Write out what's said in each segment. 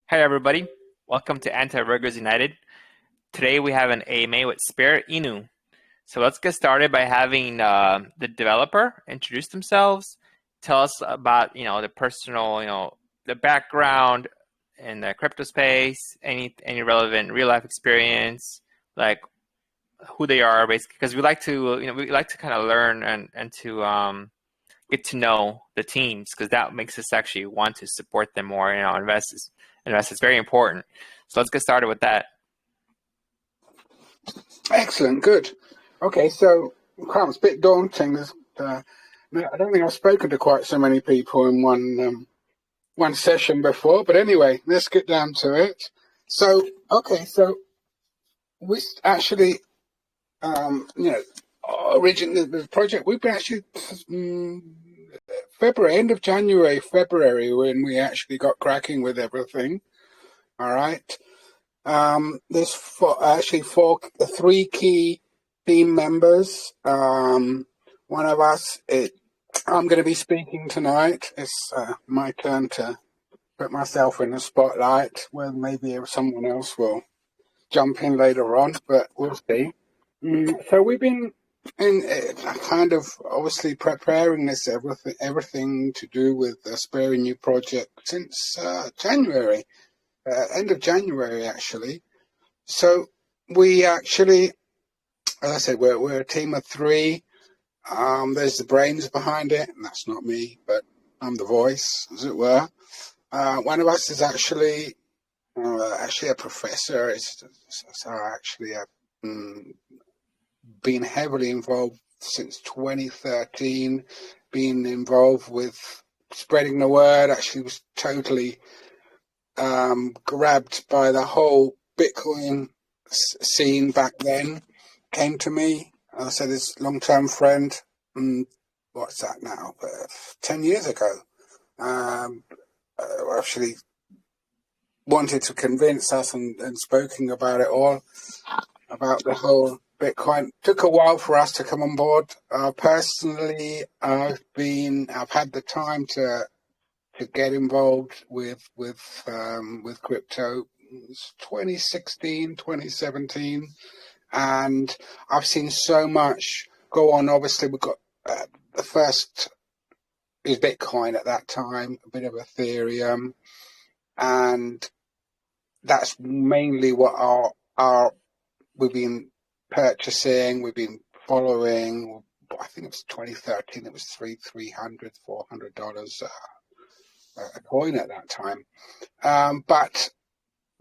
Hi everybody, welcome to Anti-Riggers United. Today we have an AMA with spareinu. So let's get started by having the developer introduce themselves, tell us about the personal, the background in the crypto space, any relevant real life experience, like who they are basically, because we like to kind of learn and to get to know the teams, because that makes us actually want to support them more, invest. It's very important. So let's get started with that. Excellent, good. Okay, so it's a bit daunting. I don't think I've spoken to quite so many people in one session before, but anyway, let's get down to it. So, okay, so we actually, originally the project, we've been actually end of January, February, when we actually got cracking with everything. All right. There's three key team members. One of us, I'm going to be speaking tonight. It's my turn to put myself in the spotlight, where maybe someone else will jump in later on, but we'll see. So we've been kind of obviously preparing this everything to do with the spareinu project since January. End of January, actually. So we actually, as I said, we're a team of three. There's the brains behind it, and that's not me, but I'm the voice, as it were. One of us is actually a professor. So actually, I've been heavily involved since 2013. Been involved with spreading the word. Actually, was totally grabbed by the whole Bitcoin scene back then. Came to me. I said, his long-term friend, what's that now? 10 years ago. Actually wanted to convince us and spoken about it all, about the whole Bitcoin. Took a while for us to come on board. Personally, I've had the time to get involved with crypto. It's 2016, 2017, and I've seen so much go on. Obviously, we've got the first is Bitcoin at that time, a bit of Ethereum, and that's mainly what we've been purchasing, we've been following. I think it was 2013. It was $300, $400 a coin at that time, but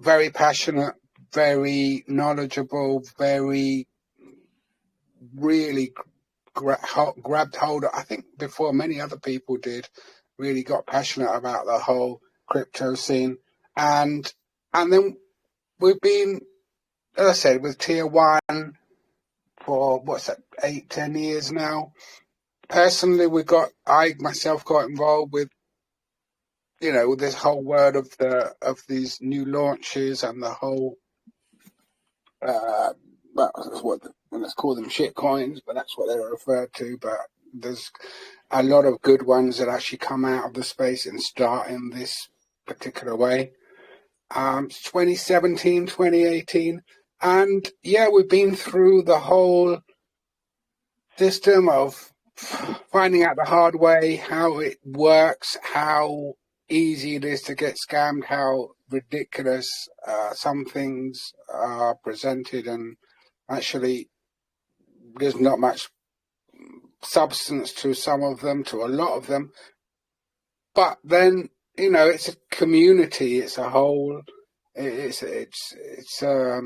very passionate, very knowledgeable, very really grabbed hold of, I think before many other people did, really got passionate about the whole crypto scene. And then we've been, as I said, with Tier 1 for, 8-10 years now. Personally, I myself got involved with, this whole word of these new launches and the whole, let's call them shit coins, but that's what they're referred to. But there's a lot of good ones that actually come out of the space and start in this particular way. 2017, 2018. And yeah, we've been through the whole system of finding out the hard way, how it works, how easy it is to get scammed, how ridiculous some things are presented, and actually there's not much substance to some of them, to a lot of them. But then, it's a community, it's a whole, it's a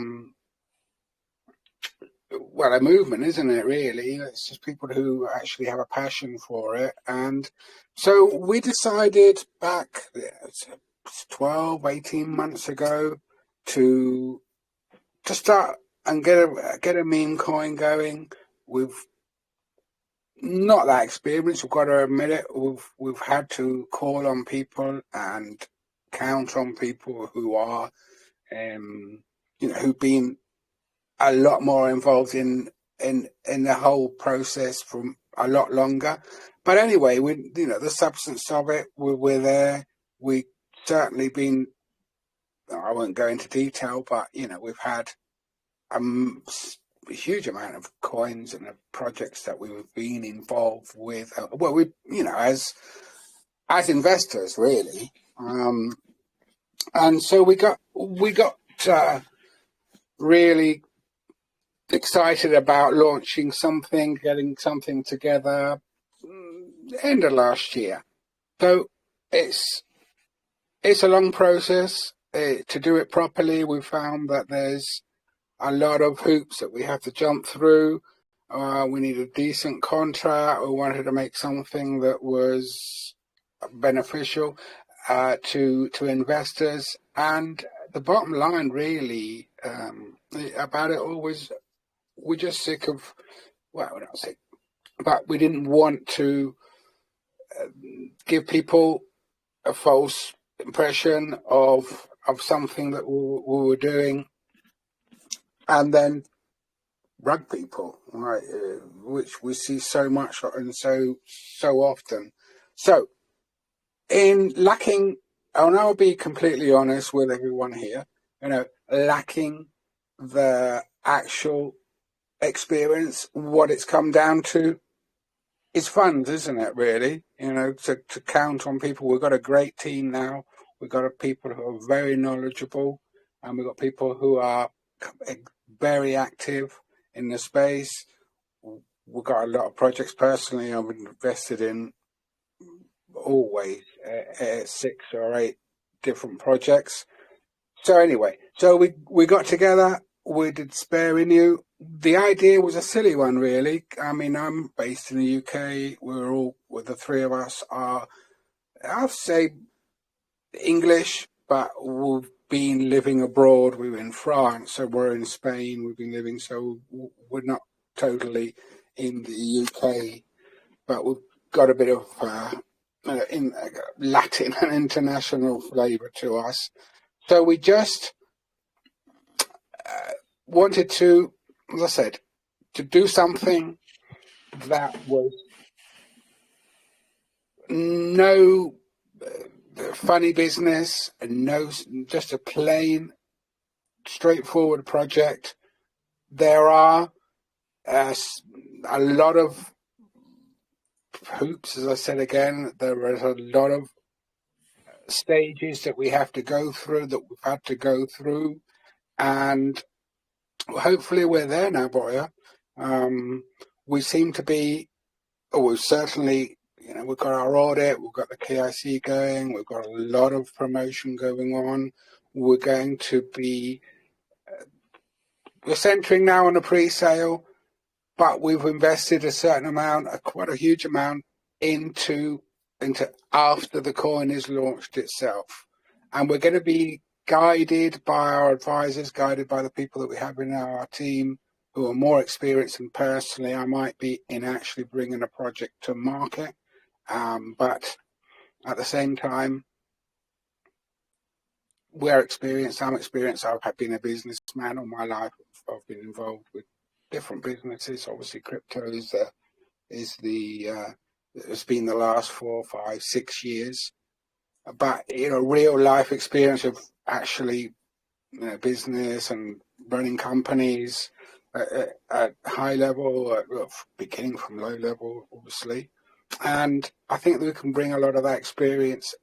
movement, isn't it, really? It's just people who actually have a passion for it. And so we decided back 12, 18 months ago to start and get a meme coin going. We've not that experienced, we've got to admit it. We've had to call on people and count on people who are, who've been a lot more involved in the whole process for a lot longer. But anyway, the substance of it, we're there. We certainly been. I won't go into detail, but we've had a huge amount of coins and projects that we've been involved with. Well, as investors, really. And so we got really excited about launching something, getting something together end of last year. So it's a long process to do it properly. We found that there's a lot of hoops that we have to jump through. We need a decent contract. We wanted to make something that was beneficial to investors. And the bottom line really about it all was we're just sick of, well, we're not sick, but we didn't want to give people a false impression of something that we were doing and then rug people, right? Which we see so much and so often. So in lacking, and I'll be completely honest with everyone here, lacking the actual experience, what it's come down to is funds, isn't it, really? To count on people. We've got a great team now. We've got people who are very knowledgeable, and we've got people who are very active in the space. We've got a lot of projects. Personally, I've invested in always 6 or 8 different projects. So anyway, we got together. We did spareinu. The idea was a silly one, really. I mean, I'm based in the UK. The 3 of us are, I'll say, English, but we've been living abroad. We were in France, so we're in Spain. We've been living, so we're not totally in the UK, but we've got a bit of in Latin and international flavour to us. So we just wanted to, as I said, to do something that was no funny business, and just a plain, straightforward project. There are a lot of hoops, as I said again. There is a lot of stages that we have to go through, that we've had to go through, and hopefully we're there now, Boya. We seem to be, we've certainly, we've got our audit, we've got the KIC going, we've got a lot of promotion going on. We're going to be, we're centering now on the pre-sale, but we've invested a certain amount, quite a huge amount, into after the coin is launched itself. And we're going to be guided by our advisors, guided by the people that we have in our team who are more experienced than personally I might be in actually bringing a project to market. But at the same time, we're experienced, I'm experienced. I've been a businessman all my life. I've been involved with different businesses. Obviously, crypto it's been the last 4, 5, 6 years. But real life experience of actually business and running companies at high level, beginning from low level, obviously. And I think that we can bring a lot of that experience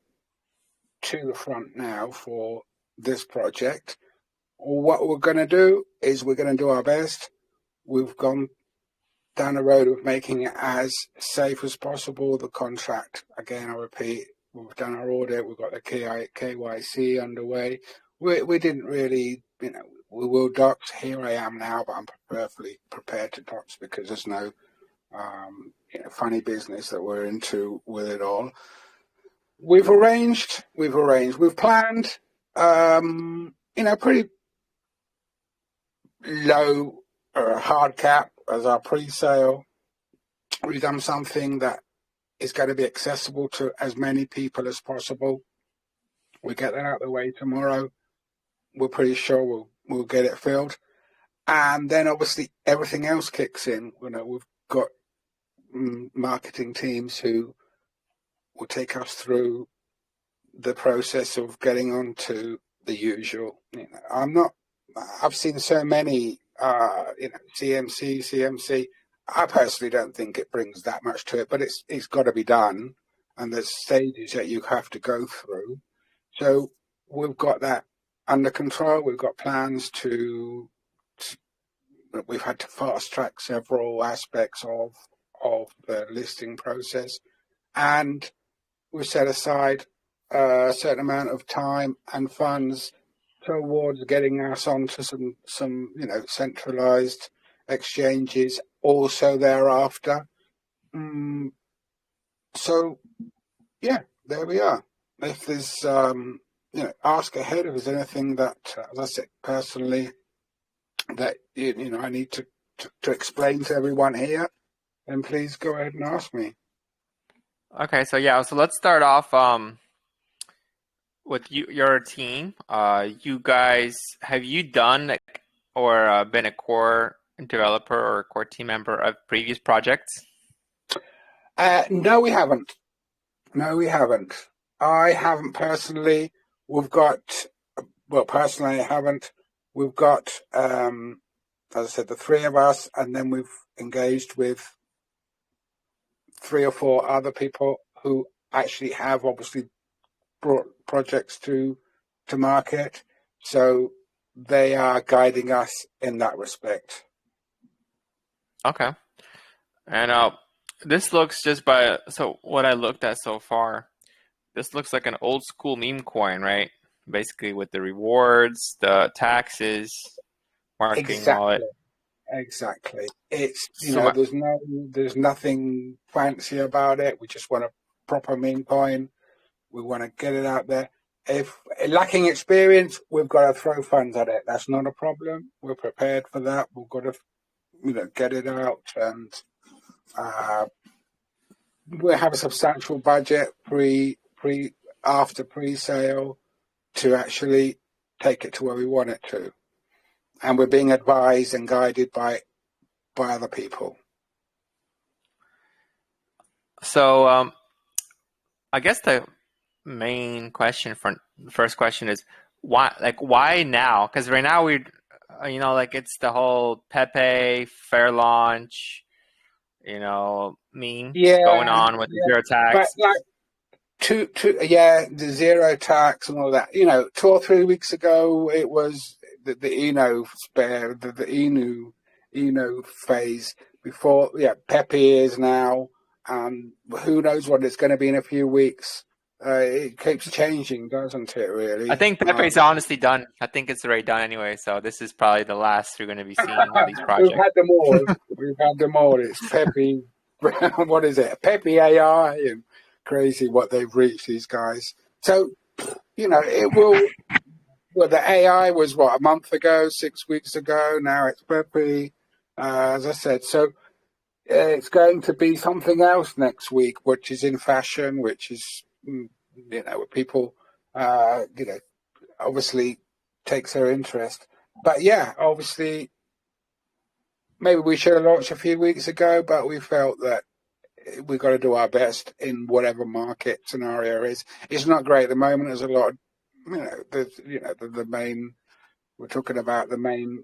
to the front now for this project. What we're going to do is we're going to do our best. We've gone down the road of making it as safe as possible. The contract, again, I repeat, we've done our audit, we've got the KYC underway. We didn't really, we will docs. Here I am now, but I'm perfectly prepared to docs because there's no funny business that we're into with it all. We've planned, pretty low hard cap as our pre-sale. We've done something that is going to be accessible to as many people as possible. We'll get that out of the way tomorrow. We're pretty sure we'll get it filled. And then obviously everything else kicks in. We've got marketing teams who will take us through the process of getting onto the usual. I've seen so many, CMC. I personally don't think it brings that much to it, but it's got to be done, and there's stages that you have to go through. So we've got that under control. We've got plans we've had to fast track several aspects of the listing process, and we've set aside a certain amount of time and funds towards getting us onto some centralized exchanges also thereafter. So yeah, there we are. If there's ask ahead if there's anything that, as I said personally, that I need to explain to everyone here, then please go ahead and ask me. Okay, so yeah, so let's start off with your team. You guys, have you done or been a core developer or a core team member of previous projects? No, we haven't. No, we haven't. I haven't personally. Personally, I haven't. We've got, as I said, the three of us, and then we've engaged with 3 or 4 other people who actually have obviously brought projects to market. So they are guiding us in that respect. Okay. And this looks so what I looked at so far, this looks like an old school meme coin, right? Basically with the rewards, the taxes, marketing wallet. Exactly. It's So my, there's nothing fancy about it. We just want a proper meme coin. We want to get it out there. If lacking experience, we've got to throw funds at it. That's not a problem. We're prepared for that. We've got to, get it out, and we have a substantial budget after pre-sale to actually take it to where we want it to, and we're being advised and guided by other people. so I guess the main first question is why now? Because right now it's the whole PEPE fair launch, meme going Yeah, on with the zero but tax. like the zero tax and all that. 2 or 3 weeks ago, it was the Inu phase. Before, PEPE is now. Who knows what it's going to be in a few weeks? It keeps changing, doesn't it? I Really. think PEPE's honestly done. I think it's already done anyway. So this is probably the last we're going to be seeing all these We've projects. had them all. We've had them all. It's PEPE. What is it? PEPE AI and crazy what they've reached, these guys. So, it will. Well, the AI was a month ago, 6 weeks ago. Now it's PEPE, as I said. So it's going to be something else next week, which is in fashion, which is, people, obviously takes their interest. But yeah, obviously, maybe we should have launched a few weeks ago, but we felt that we've got to do our best in whatever market scenario is. It's not great at the moment. There's a lot of, the main, we're talking about the main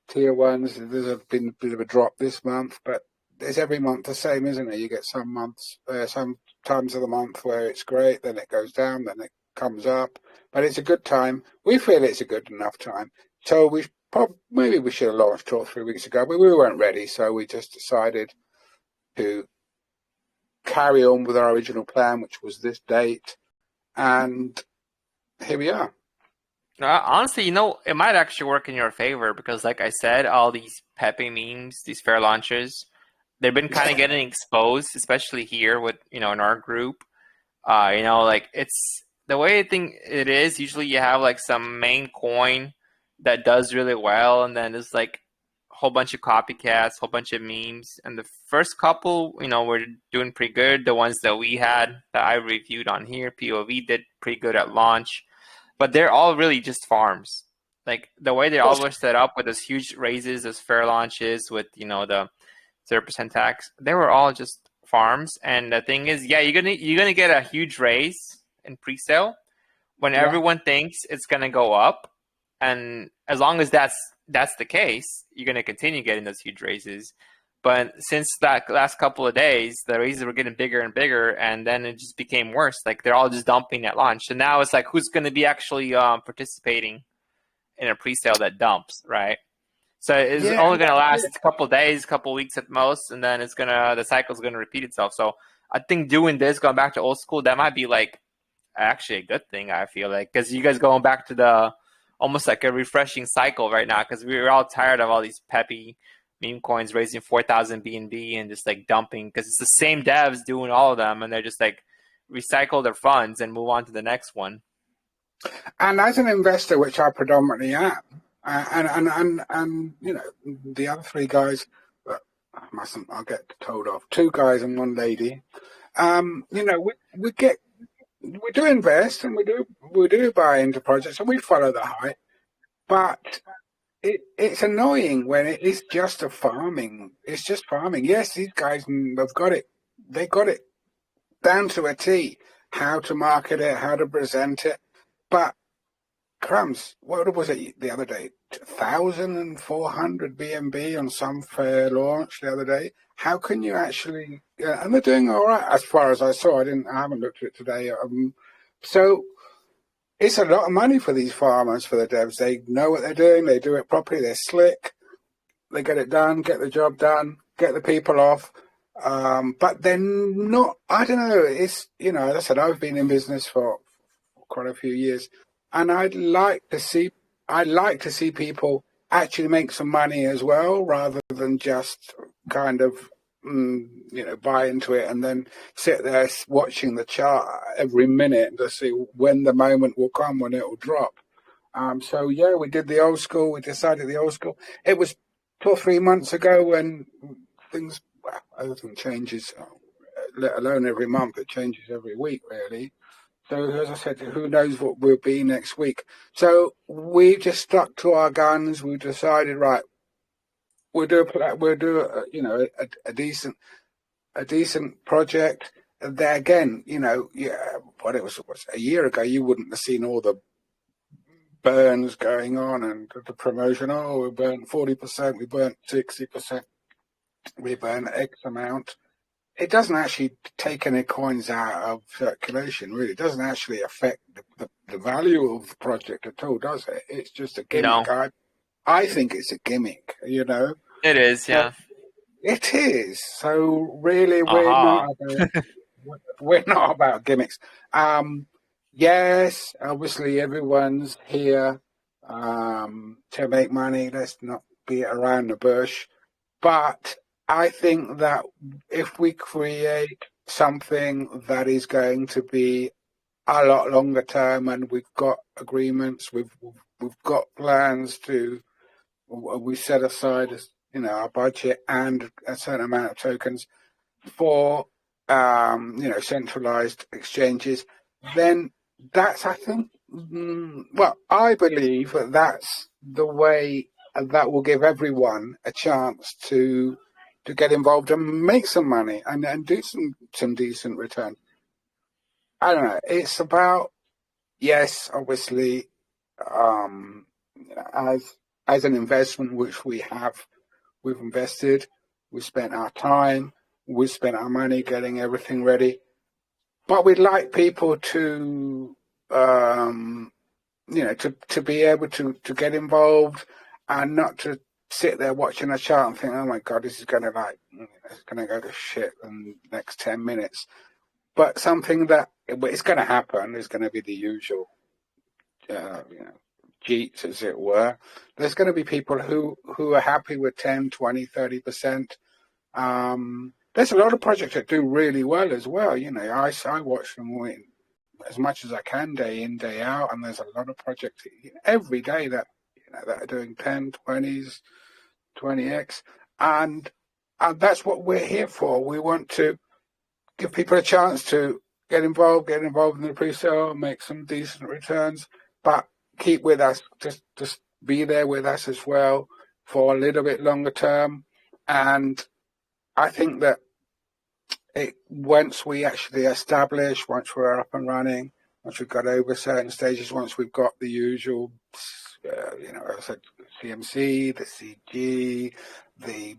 tier ones. There's been a bit of a drop this month, but it's every month the same, isn't it? You get some months, some times of the month where it's great, then it goes down, then it comes up. But it's a good time. We feel it's a good enough time. So maybe we should have launched 2 or 3 weeks ago, but we weren't ready. So we just decided to carry on with our original plan, which was this date. And here we are. Honestly, it might actually work in your favor because, like I said, all these PEPE memes, these fair launches, they've been kind of getting exposed, especially here with, in our group. It's the way I think it is. Usually you have like some main coin that does really well, and then there's like a whole bunch of copycats, whole bunch of memes. And the first couple, were doing pretty good. The ones that we had that I reviewed on here, POV did pretty good at launch. But they're all really just farms. Like the way they all were set up with those huge raises, those fair launches with, the 0% tax, they were all just farms. And the thing is, yeah, you're gonna get a huge raise in pre-sale when Yeah. everyone thinks it's gonna go up. And as long as that's the case, you're gonna continue getting those huge raises. But since that last couple of days, the raises were getting bigger and bigger, and then it just became worse. Like they're all just dumping at launch. And now it's like, who's going to be actually participating in a pre-sale that dumps, right? So it's only going to last a couple of days, a couple of weeks at most, and then the cycle's going to repeat itself. So I think doing this, going back to old school, that might be like actually a good thing. I feel like, because you guys going back to the almost like a refreshing cycle right now, because we were all tired of all these PEPE Memecoins raising 4,000 BNB and just like dumping, because it's the same devs doing all of them, and they're just like recycle their funds and move on to the next one. And as an investor, which I predominantly am, and the other three guys, I'll get told off. Two guys and one lady. We do invest, and we do buy into projects, and we follow the hype, but it's annoying when it is just a farming. It's just farming. Yes, these guys have got it. They got it down to a T, how to market it, how to present it. But crumbs, what was it the other day? 1,400 BNB on some fair launch the other day. How can you actually? And they're doing all right as far as I saw. I haven't looked at it today. So it's a lot of money for these farmers, for the devs. They know what they're doing. They do it properly. They're slick. They get it done, get the job done, get the people off. But they're not, I don't know. It's, as I said, I've been in business for quite a few years, and I'd like to see people actually make some money as well, rather than just kind of, buy into it and then sit there watching the chart every minute to see when the moment will come when it will drop. So yeah, we did the old school. We decided the old school. It was 2 or 3 months ago when everything changes, let alone every month. It changes every week, really. So as I said, who knows what we'll be next week. So we just stuck to our guns. We decided, right, we'll do a decent project. And there again, what it was a year ago, you wouldn't have seen all the burns going on and the promotion. Oh, we burnt 40%, we burnt 60%, we burnt X amount. It doesn't actually take any coins out of circulation, really. It doesn't actually affect the value of the project at all, does it? It's just a gimmick. No. I think it's a gimmick, It is, yeah. It is. So really, we're not about gimmicks. Yes, obviously everyone's here to make money. Let's not beat around the bush. But I think that if we create something that is going to be a lot longer term, and we've got agreements, we've got plans we set aside our budget and a certain amount of tokens for centralized exchanges, then that's, I think, I believe that that's the way that will give everyone a chance to get involved and make some money and do some decent return. I don't know. It's about, yes, obviously, as an investment, which we've invested, we spent our time, we spent our money getting everything ready. But we'd like people to, to be able to get involved and not to sit there watching a chart and think, oh my God, this is going to it's going to go to shit in the next 10 minutes. But something that it's going to happen is going to be the usual, cheats, as it were. There's going to be people who are happy with 10, 20, 30%. There's a lot of projects that do really well as well. I watch them as much as I can, day in, day out, and there's a lot of projects every day that that are doing 10, 20s, 20x, and that's what we're here for. We want to give people a chance to get involved in the pre-sale, make some decent returns, but keep with us. Just be there with us as well for a little bit longer term. And I think that once we actually establish, once we're up and running, once we've got over certain stages, once we've got the usual, as I said, CMC, the CG, the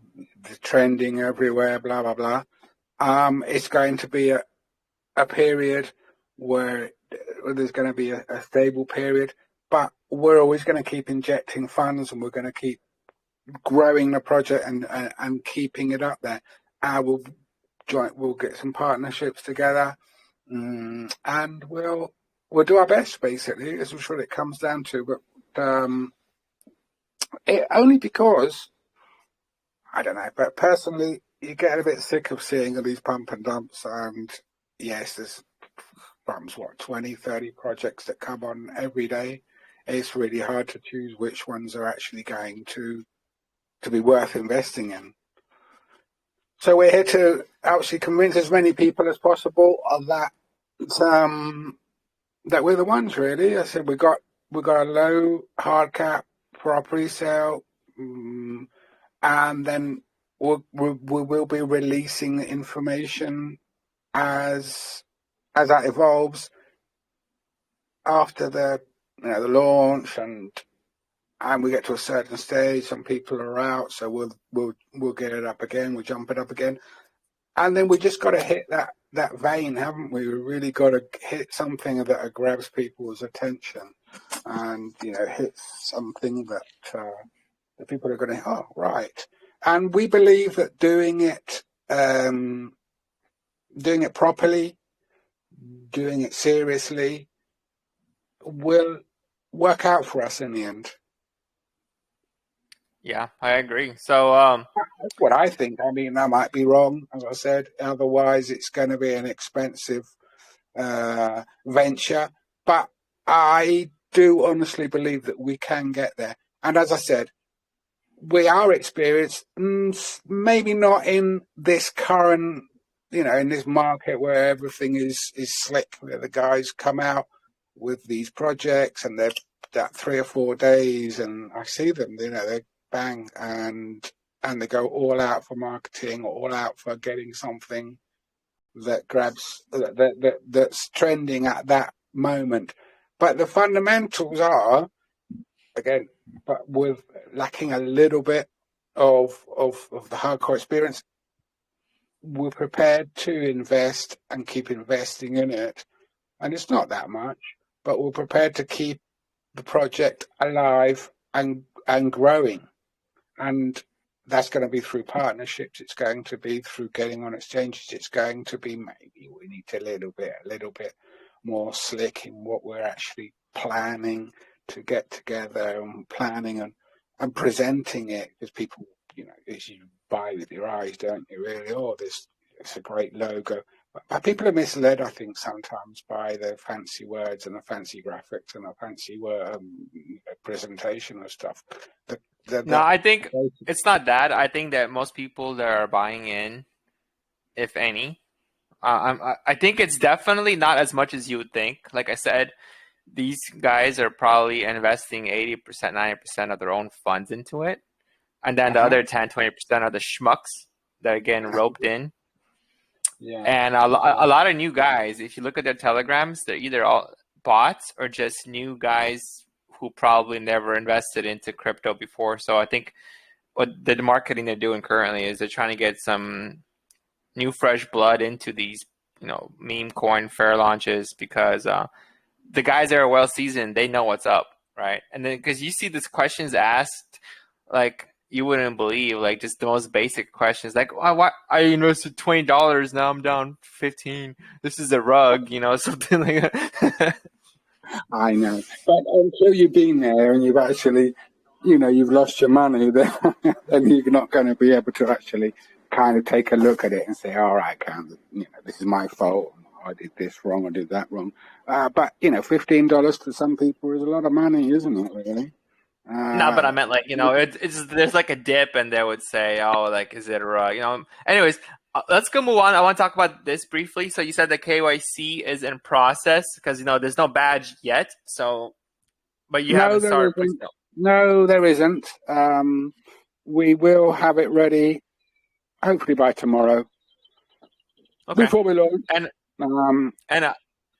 trending everywhere, blah blah blah. It's going to be a period where there's going to be a stable period, but we're always going to keep injecting funds, and we're going to keep growing the project and keeping it up there. We'll get some partnerships together, and we'll do our best. Basically, this is what it comes down to. But only because I don't know. But personally, you get a bit sick of seeing all these pump and dumps. And yes, there's 20, 30 projects that come on every day. It's really hard to choose which ones are actually going to be worth investing in. So we're here to actually convince as many people as possible of that we're the ones, really. I said we got a low hard cap for our pre-sale, and then we will be releasing information as that evolves after the launch, and we get to a certain stage. Some people are out, so we'll get it up again. We'll jump it up again, and then we just got to hit that vein, haven't we? We really got to hit something that grabs people's attention, and hit something that the people are going to, oh right. And we believe that doing it properly, doing it seriously, will work out for us in the end. Yeah, I agree. So that's what I think. I mean, I might be wrong, as I said. Otherwise, it's going to be an expensive venture. But I do honestly believe that we can get there. And as I said, we are experienced, maybe not in this current, in this market where everything is slick, where the guys come out with these projects and they're that 3 or 4 days, and I see them, they bang and they go all out for marketing, all out for getting something that grabs that's trending at that moment. But the fundamentals are, again, but with lacking a little bit of the hardcore experience, we're prepared to invest and keep investing in it. And it's not that much, but we're prepared to keep the project alive and growing. And that's going to be through partnerships. It's going to be through getting on exchanges. It's going to be, maybe we need a little bit more slick in what we're actually planning to get together, and planning and presenting it, because people, as you buy with your eyes, don't you, really? Oh, it's a great logo. But people are misled, I think, sometimes by the fancy words and the fancy graphics and the fancy presentation of stuff. No, I think it's not that. I think that most people that are buying in, if any, I think it's definitely not as much as you would think. Like I said, these guys are probably investing 80%, 90% of their own funds into it. And then the other 10, 20% are the schmucks that are getting roped in. Yeah. And a lot of new guys, if you look at their telegrams, they're either all bots or just new guys who probably never invested into crypto before. So I think what the marketing they're doing currently is they're trying to get some new fresh blood into these, meme coin fair launches, because the guys that are well seasoned, they know what's up, right? And then because you see these questions asked, like you wouldn't believe, like just the most basic questions, like why I invested $20, now I'm down 15. This is a rug, something like that. I know, but until you've been there and you've actually, you've lost your money, then you're not going to be able to actually kind of take a look at it and say, all right, this is my fault. I did this wrong, I did that wrong. But $15 to some people is a lot of money, isn't it? Really? No, but I meant like, it's there's like a dip, and they would say, oh, like, is it a rug? Anyways, let's go move on. I want to talk about this briefly. So you said the KYC is in process because, there's no badge yet. So, but you haven't started. No, there isn't. We will have it ready, hopefully by tomorrow, Okay. before we launch. And Um, and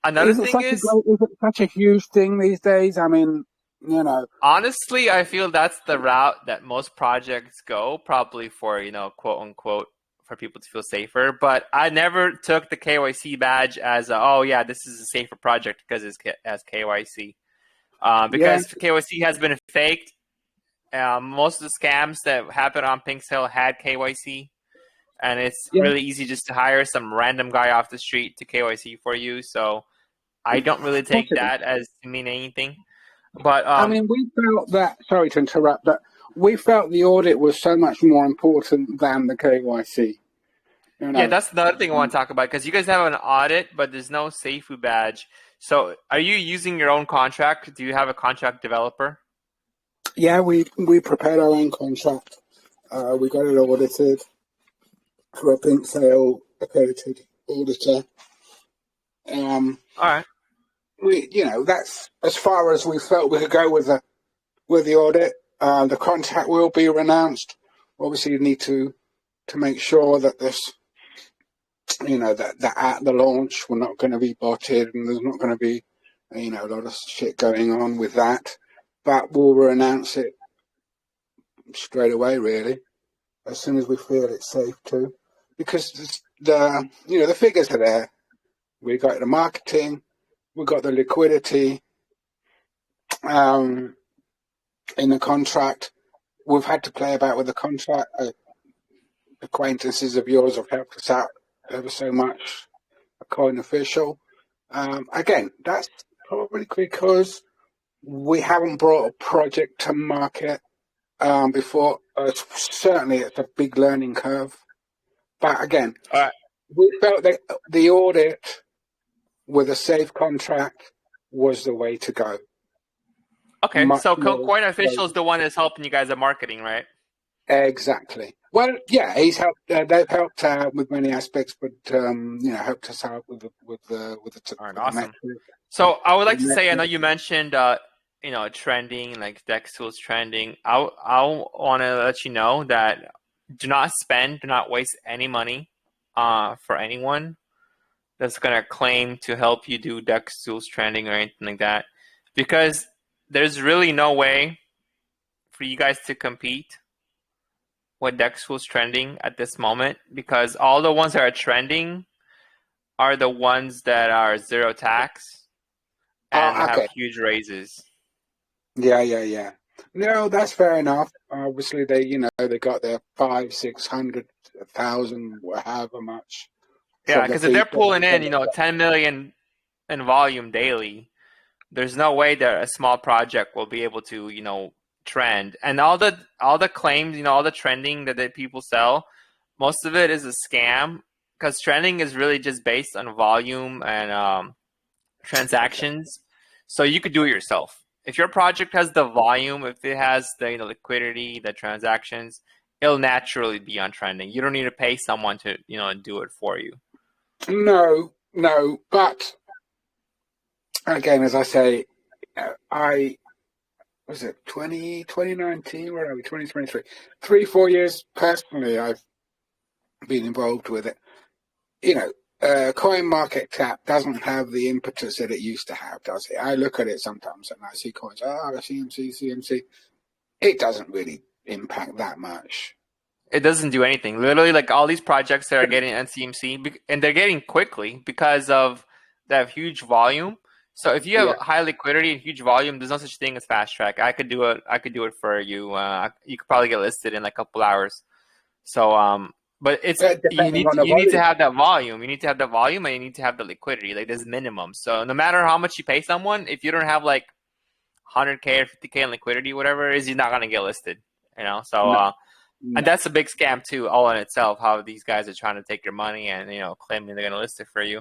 another thing is it such a huge thing these days? I mean, you know, honestly, I feel that's the route that most projects go, probably for, quote unquote, for people to feel safer. But I never took the KYC badge as oh yeah, this is a safer project because it's as KYC. yeah, Because KYC has been faked. Most of the scams that happen on Pink Hill had KYC, and it's yeah, really easy just to hire some random guy off the street to KYC for you. So I don't really take possibly. that as to mean anything. But I mean, we felt that, sorry to interrupt, but we felt the audit was so much more important than the KYC, you yeah, know. that's another thing I want to talk about because you guys have an audit, but there's no Seifu badge. So are you using your own contract? Do you have a contract developer? Yeah, we prepared our own contract. We got it audited for a pink sale accredited auditor. All right. That's as far as we felt we could go with the audit. The contract will be renounced. Obviously, you need to make sure that this, that at the launch we're not going to be botted and there's not going to be, a lot of shit going on with that. But we'll renounce it straight away, really, as soon as we feel it's safe to, because the figures are there. We got the marketing, we got the liquidity in the contract. We've had to play about with the contract. Acquaintances of yours have helped us out ever so much. A coin official. Again, that's probably because we haven't brought a project to market before. Certainly, it's a big learning curve. But again, All right. we felt that the audit with a safe contract was the way to go. Okay. Much So more Coin Official is safe. the one that's helping you guys at marketing, right? Exactly. Well, yeah, he's helped. They've helped out with many aspects, but helped us out with All right. with the Awesome. metric. So I would like to say, I know The you mentioned, trending, like Dex tools trending. I want to let you know that do not waste any money, for anyone that's gonna claim to help you do Dex tools trending or anything like that, because there's really no way for you guys to compete with Dex tools trending at this moment, because all the ones that are trending are the ones that are zero tax and have okay. huge raises. Yeah. No, that's fair enough. Obviously, they got their 500, 600, 1,000, however much Yeah, from the because if they're people. pulling in, 10 million in volume daily, there's no way that a small project will be able to, trend. And all the claims, all the trending that people sell, most of it is a scam, because trending is really just based on volume and Okay. transactions. So you could do it yourself. If your project has the volume, if it has the liquidity, the transactions, it'll naturally be on trending. You don't need to pay someone to do it for you. No, but again, as I say, I was it 2019? Where are we? 2023. 3, 4 years personally, I've been involved with it. Coin market cap doesn't have the impetus that it used to have, does it? I look at it sometimes and I see coins, CMC. It doesn't really impact that much. It doesn't do anything. Literally, like all these projects that are getting NCMC, and they're getting quickly because of that huge volume. So if you have Yeah, high liquidity and huge volume, there's no such thing as fast track. I could do it. I could do it for you. You could probably get listed in like a couple hours. So, but depending on the you need to volume. have that volume. You need to have the volume, and you need to have the liquidity. Like there's minimum. So no matter how much you pay someone, if you don't have like 100K or 50K in liquidity, whatever it is, you're not gonna get listed. So No, and no. that's a big scam too, all in itself. How these guys are trying to take your money and claiming they're gonna list it for you.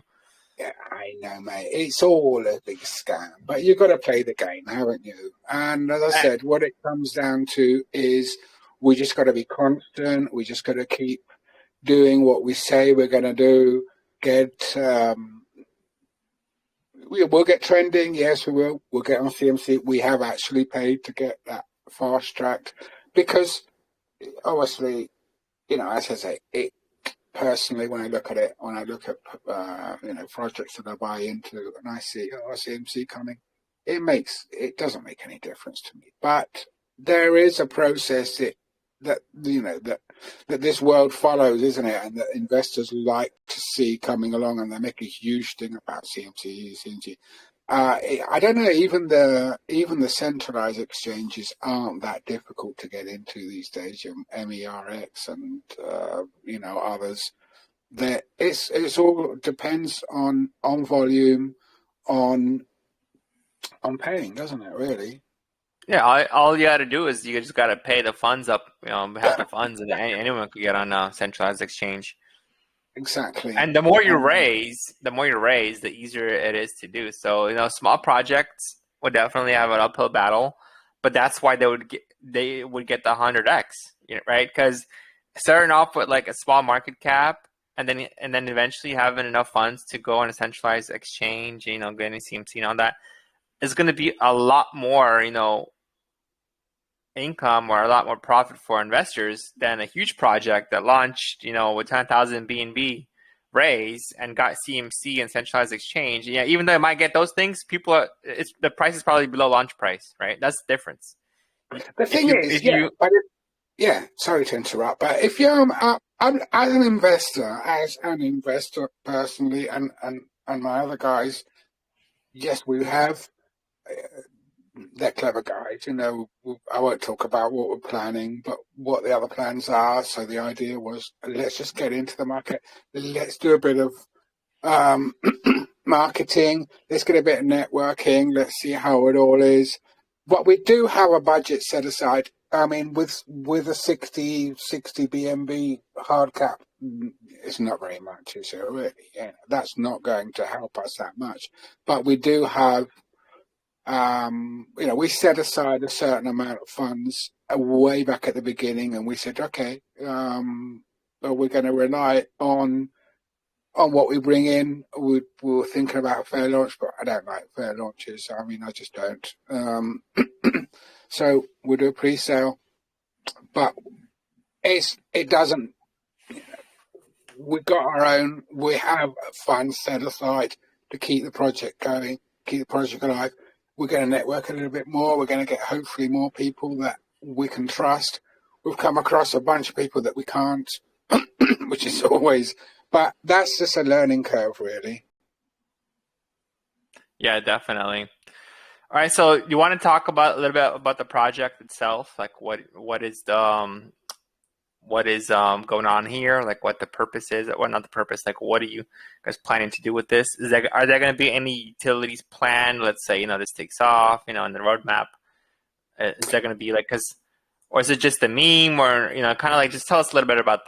Yeah, I know, mate. It's all a big scam, but you've got to play the game, haven't you? And as I Eh, said, what it comes down to is we just got to be constant. We just got to keep doing what we say we're going to do. We'll get trending. Yes, we will. We'll get on CMC. We have actually paid to get that fast-tracked, because obviously, as I say, it personally, when I look at it, when I look at projects that I buy into, and I see CMC coming, it doesn't make any difference to me. But there is a process that this world follows, isn't it? And that investors like to see coming along, and they make a huge thing about CMC. I don't know. Even the centralized exchanges aren't that difficult to get into these days. MERX and others. It's all depends on volume, on paying, doesn't it? Really. Yeah, all you got to do is you just got to pay the funds up, have the funds, and anyone could get on a centralized exchange. Exactly. And the more you raise, the easier it is to do. So, small projects would definitely have an uphill battle, but that's why they would get the 100x, right? Because starting off with like a small market cap, and then eventually having enough funds to go on a centralized exchange, getting CMC and all that, is going to be a lot more, income or a lot more profit for investors than a huge project that launched, with 10,000 BNB raise and got CMC and centralized exchange. Yeah, even though it might get those things, the price is probably below launch price, right? That's the difference. The thing is, sorry to interrupt, but if you're I'm as an investor personally, and my other guys, yes, we have. They're clever guys, I won't talk about what we're planning, but what the other plans are. So the idea was, let's just get into the market. Let's do a bit of marketing. Let's get a bit of networking. Let's see how it all is. But we do have a budget set aside. I mean, with a 60 BNB hard cap, it's not very much, is it really? Yeah, that's not going to help us that much. But we do have we set aside a certain amount of funds way back at the beginning, and we said, okay, we're going to rely on what we bring in. We were thinking about a fair launch, but I don't like fair launches. I mean, I just don't. So we'll do a pre-sale, but it doesn't. We've got our own. We have funds set aside to keep the project going, keep the project alive. We're going to network a little bit more. We're going to get hopefully more people that we can trust. We've come across a bunch of people that we can't, which is always, but that's just a learning curve, really. Yeah, definitely. All right, so you want to talk a little bit about the project itself, like what is going on here, like what the purpose is, or not the purpose, like what are you guys planning to do with this? Are there going to be any utilities planned? Let's say, this takes off, in the roadmap. Is there going to be or is it just a meme, or, kind of just tell us a little bit about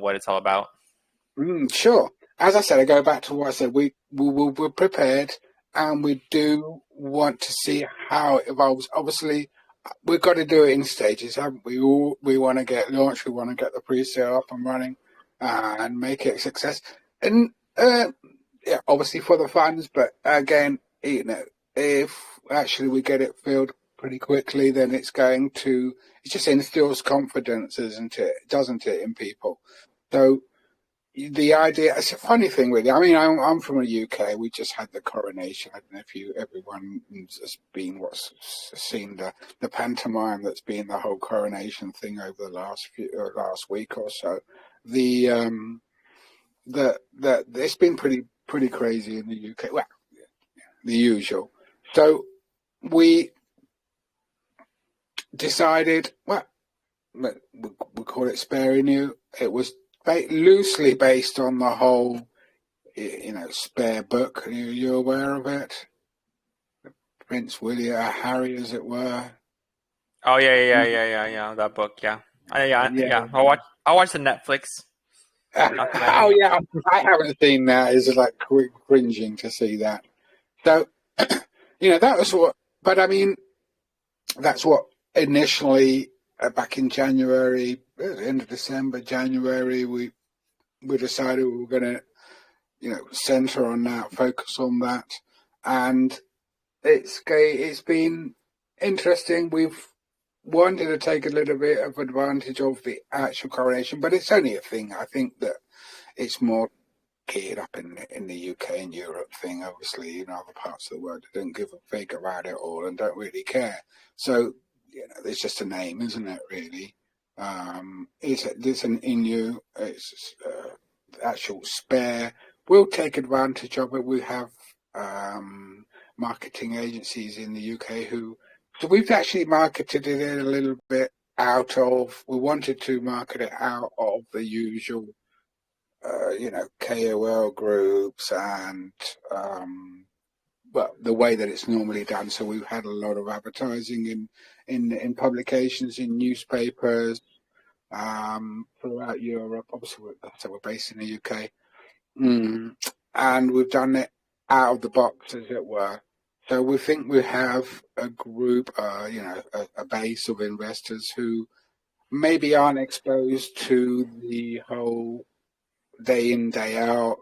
what it's all about. Sure. As I said, I go back to what I said. We're prepared, and we do want to see how it evolves. Obviously, we've got to do it in stages, haven't we? We want to get launched. We want to get the pre-sale up and running and make it a success. And obviously for the funds, but again, if actually we get it filled pretty quickly, then it just instills confidence, doesn't it, in people? So the idea, it's a funny thing, really. I mean, I'm from the UK. We just had the coronation. I don't know if everyone has seen the pantomime that's been the whole coronation thing over the last week or so. It's been pretty crazy in the UK. Well, the usual. So we decided, well, we call it spareinu. It was loosely based on the whole, spare book. Are you aware of it? Prince William, Harry, as it were. Oh yeah. That book, yeah. Yeah. I'll watch the Netflix. Oh yeah, I haven't seen that. It's like cringing to see that. So, that was what. But I mean, that's what initially back in January, end of December, January, we decided we were going to, center on that, focus on that, and it's been interesting. wanted to take a little bit of advantage of the actual coronation, but it's only a thing. I think that it's more geared up in the UK and Europe thing. Obviously, in other parts of the world, they don't give a fig about it all and don't really care. So, it's just a name, isn't it? Really, it's an Inu. It's actual spare. We'll take advantage of it. We have marketing agencies in the UK who. So we've actually marketed it a little bit out of. We wanted to market it out of the usual KOL groups and the way that it's normally done. So we've had a lot of advertising in publications, in newspapers, throughout Europe. Obviously, we're based in the UK, and we've done it out of the box, as it were. So we think we have a group, a base of investors who maybe aren't exposed to the whole day in, day out,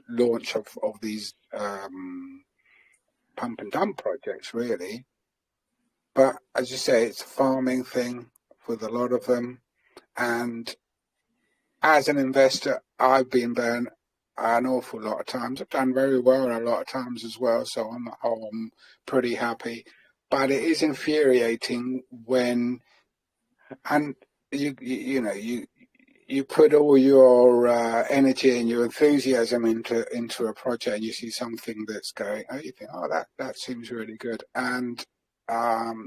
launch of these pump and dump projects, really. But as you say, it's a farming thing with a lot of them. And as an investor, I've been burned an awful lot of times. I've done very well a lot of times as well, so on the whole, I'm pretty happy. But it is infuriating when, and you put all your energy and your enthusiasm into a project, and you see something that's going, you think, that seems really good, and you're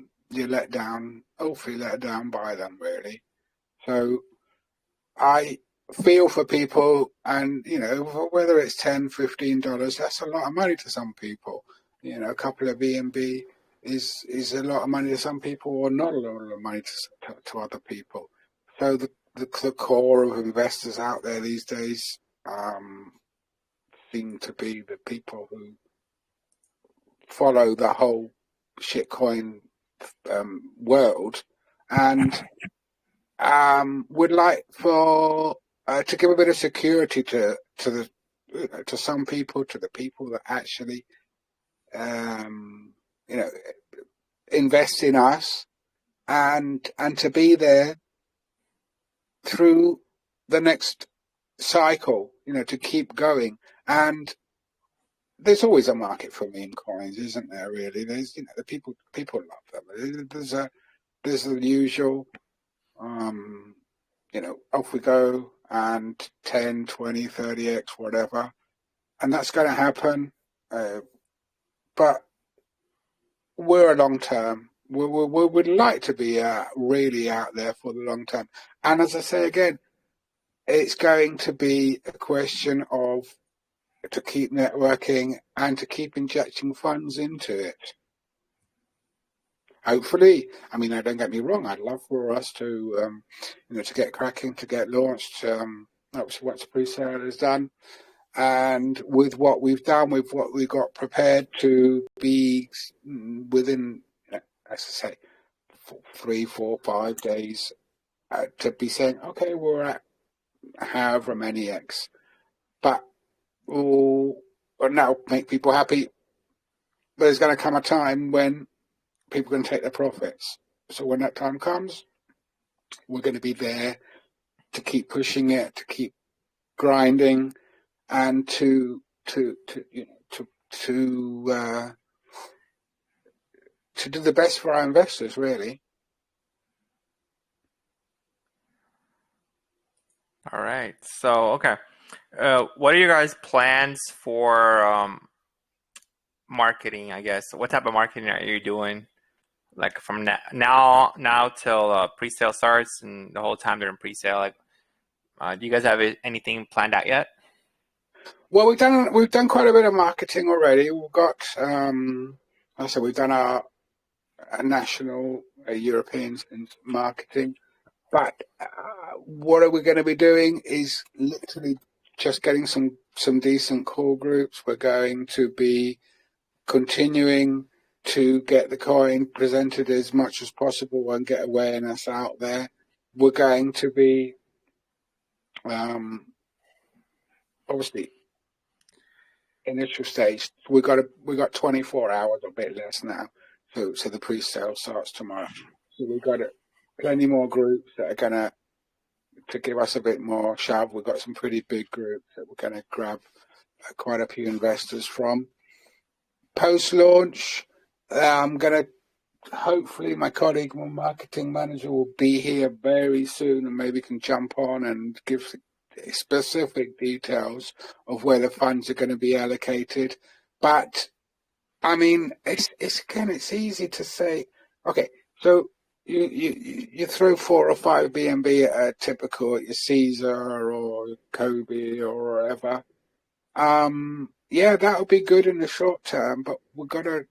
awfully let down by them, really. So I feel for people, and whether it's $10, $15, that's a lot of money to some people. A couple of B&B is a lot of money to some people, or not a lot of money to other people. So the core of investors out there these days seem to be the people who follow the whole shitcoin world, and would like for to give a bit of security to some people, to the people that actually invest in us, and to be there through the next cycle, to keep going. And there's always a market for meme coins, isn't there? Really, there's the people love them. There's the usual. Off we go, and 10, 20, 30x, whatever. And that's going to happen. But we're a long term. We would like to be really out there for the long term. And as I say again, it's going to be a question of to keep networking and to keep injecting funds into it. Hopefully, don't get me wrong. I'd love for us to, to get cracking, to get launched. Obviously, once the pre-sale is done, and with what we've done, with what we got prepared to be within, as I say, 3, 4, 5 days, to be saying, okay, we're at however many X, but we'll now make people happy. But there's going to come a time when people are going to take their profits. So when that time comes, we're going to be there to keep pushing it, to keep grinding, and to do the best for our investors, really. All right. So, okay. What are your guys' plans for marketing, I guess? What type of marketing are you doing? Like from now till pre-sale starts and the whole time they're in pre-sale, do you guys have anything planned out yet? Well, we've done quite a bit of marketing already. We've got, I said, we've done our national European marketing, but what are we going to be doing is literally just getting some decent call groups. We're going to be continuing to get the coin presented as much as possible and get awareness out there. We're going to be, obviously, initial stage. We got 24 hours, a bit less now, So the pre-sale starts tomorrow. So we've got plenty more groups that are gonna to give us a bit more shove. We've got some pretty big groups that we're gonna grab quite a few investors from. Post-launch, I'm gonna hopefully my colleague, my marketing manager, will be here very soon and maybe can jump on and give specific details of where the funds are going to be allocated. But I mean, it's easy to say. Okay, so you throw 4 or 5 BNB at a typical your Caesar or Kobe or whatever. Yeah, that'll be good in the short term, but we gotta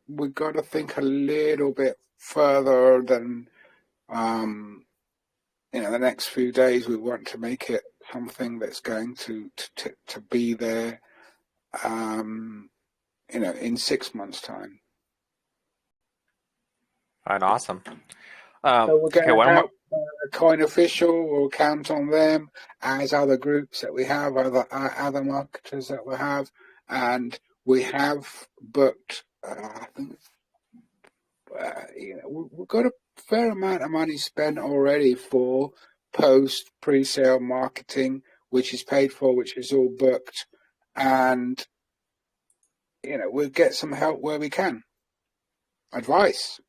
think a little bit further than the next few days. We want to make it something that's going to be there in 6 months' time. Right, awesome. So we're Okay, going to one more. help Coin Official. We'll count on them as other groups that we have, other marketers that we have, and we have booked. I think we've got a fair amount of money spent already for post pre-sale marketing, which is paid for, which is all booked, and we'll get some help where we can. Advice.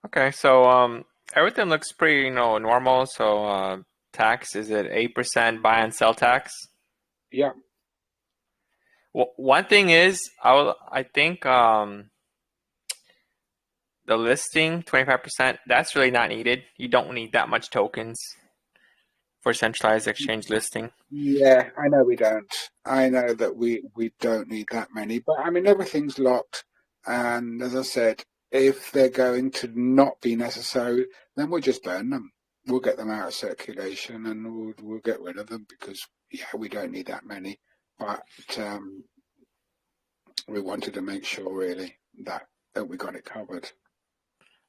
Okay, so everything looks pretty, normal. So tax, is it 8% buy and sell tax? Yeah. Well, one thing is, I think the listing 25%, that's really not needed. You don't need that much tokens for centralized exchange listing. Yeah, I know we don't. I know that we don't need that many, but I mean everything's locked. And as I said, if they're going to not be necessary, then we'll just burn them. We'll get them out of circulation and we'll get rid of them because we don't need that many. But we wanted to make sure really that we got it covered.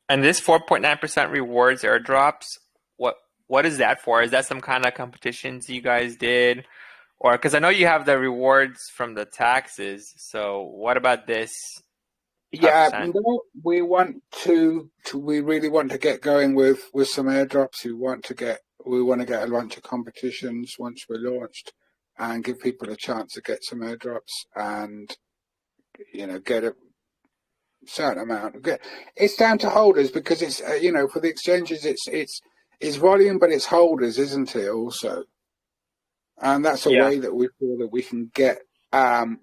And this 4.9% rewards airdrops, what is that for? Is that some kind of competitions you guys did? Or because I know you have the rewards from the taxes. So what about this Yeah, 5%? no, we want we really want to get going with some airdrops. We want to get a bunch of competitions once we're launched and give people a chance to get some airdrops and get a certain amount. It's down to holders because it's for the exchanges it's volume, but it's holders, isn't it? Also, and that's a Yeah. way that we feel that we can get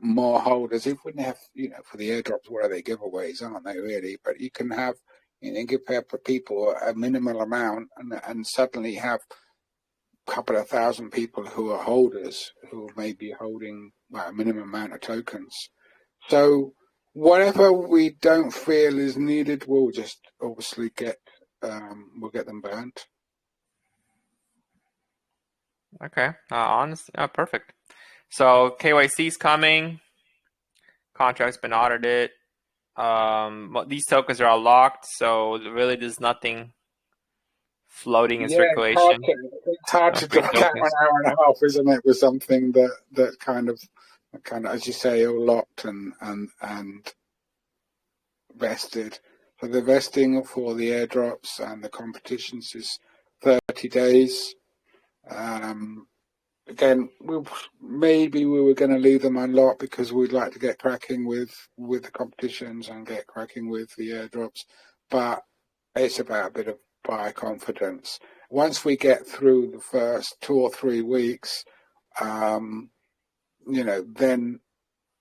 more holders. If we have, for the airdrops, what are they, giveaways, aren't they really? But you can have, give people a minimal amount and suddenly have a couple of thousand people who are holders who may be holding a minimum amount of tokens. So whatever we don't feel is needed, we'll just obviously we'll get them burnt. Okay. Perfect. So KYC is coming. Contract's been audited. These tokens are all locked, so really there's nothing floating in Yeah, circulation. it's hard to Free drag out tokens. an hour and a half, isn't it, with something that kind of, as you say, all locked and vested. So the vesting for the airdrops and the competitions is 30 days. Again, maybe we were going to leave them unlocked because we'd like to get cracking with the competitions and get cracking with the airdrops, but it's about a bit of buyer confidence. Once we get through the first 2 or 3 weeks, then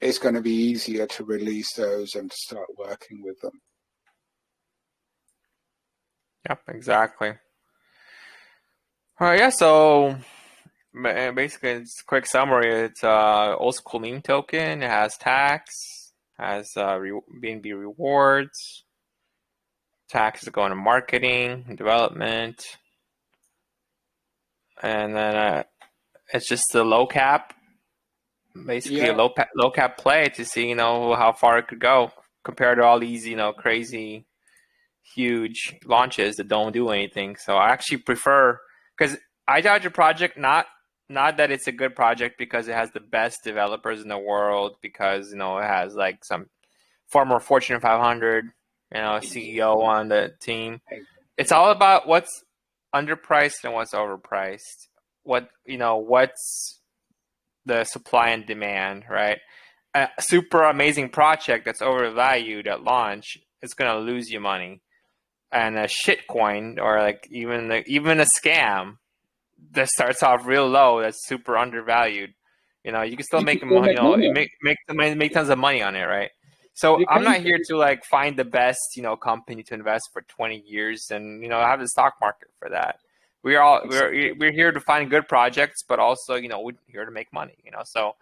it's going to be easier to release those and to start working with them. Yep, exactly. All right, yeah, so basically it's a quick summary. It's old school meme token. It has tax, has BNB rewards. Tax is going to marketing, development, and then it's just a low cap, basically a Yeah, low cap play to see how far it could go compared to all these crazy huge launches that don't do anything. So I actually prefer, because I judge a project not that it's a good project because it has the best developers in the world, because it has like some former Fortune 500, CEO on the team. It's all about what's underpriced and what's overpriced. What's the supply and demand, right? A super amazing project that's overvalued at launch is going to lose you money. And a shit coin, or like even a scam that starts off real low, that's super undervalued, you can still make money, make tons of money on it, right? So I'm not here to like find the best, company to invest for 20 years and, have the stock market for that. We're here to find good projects, but also, we're here to make money, so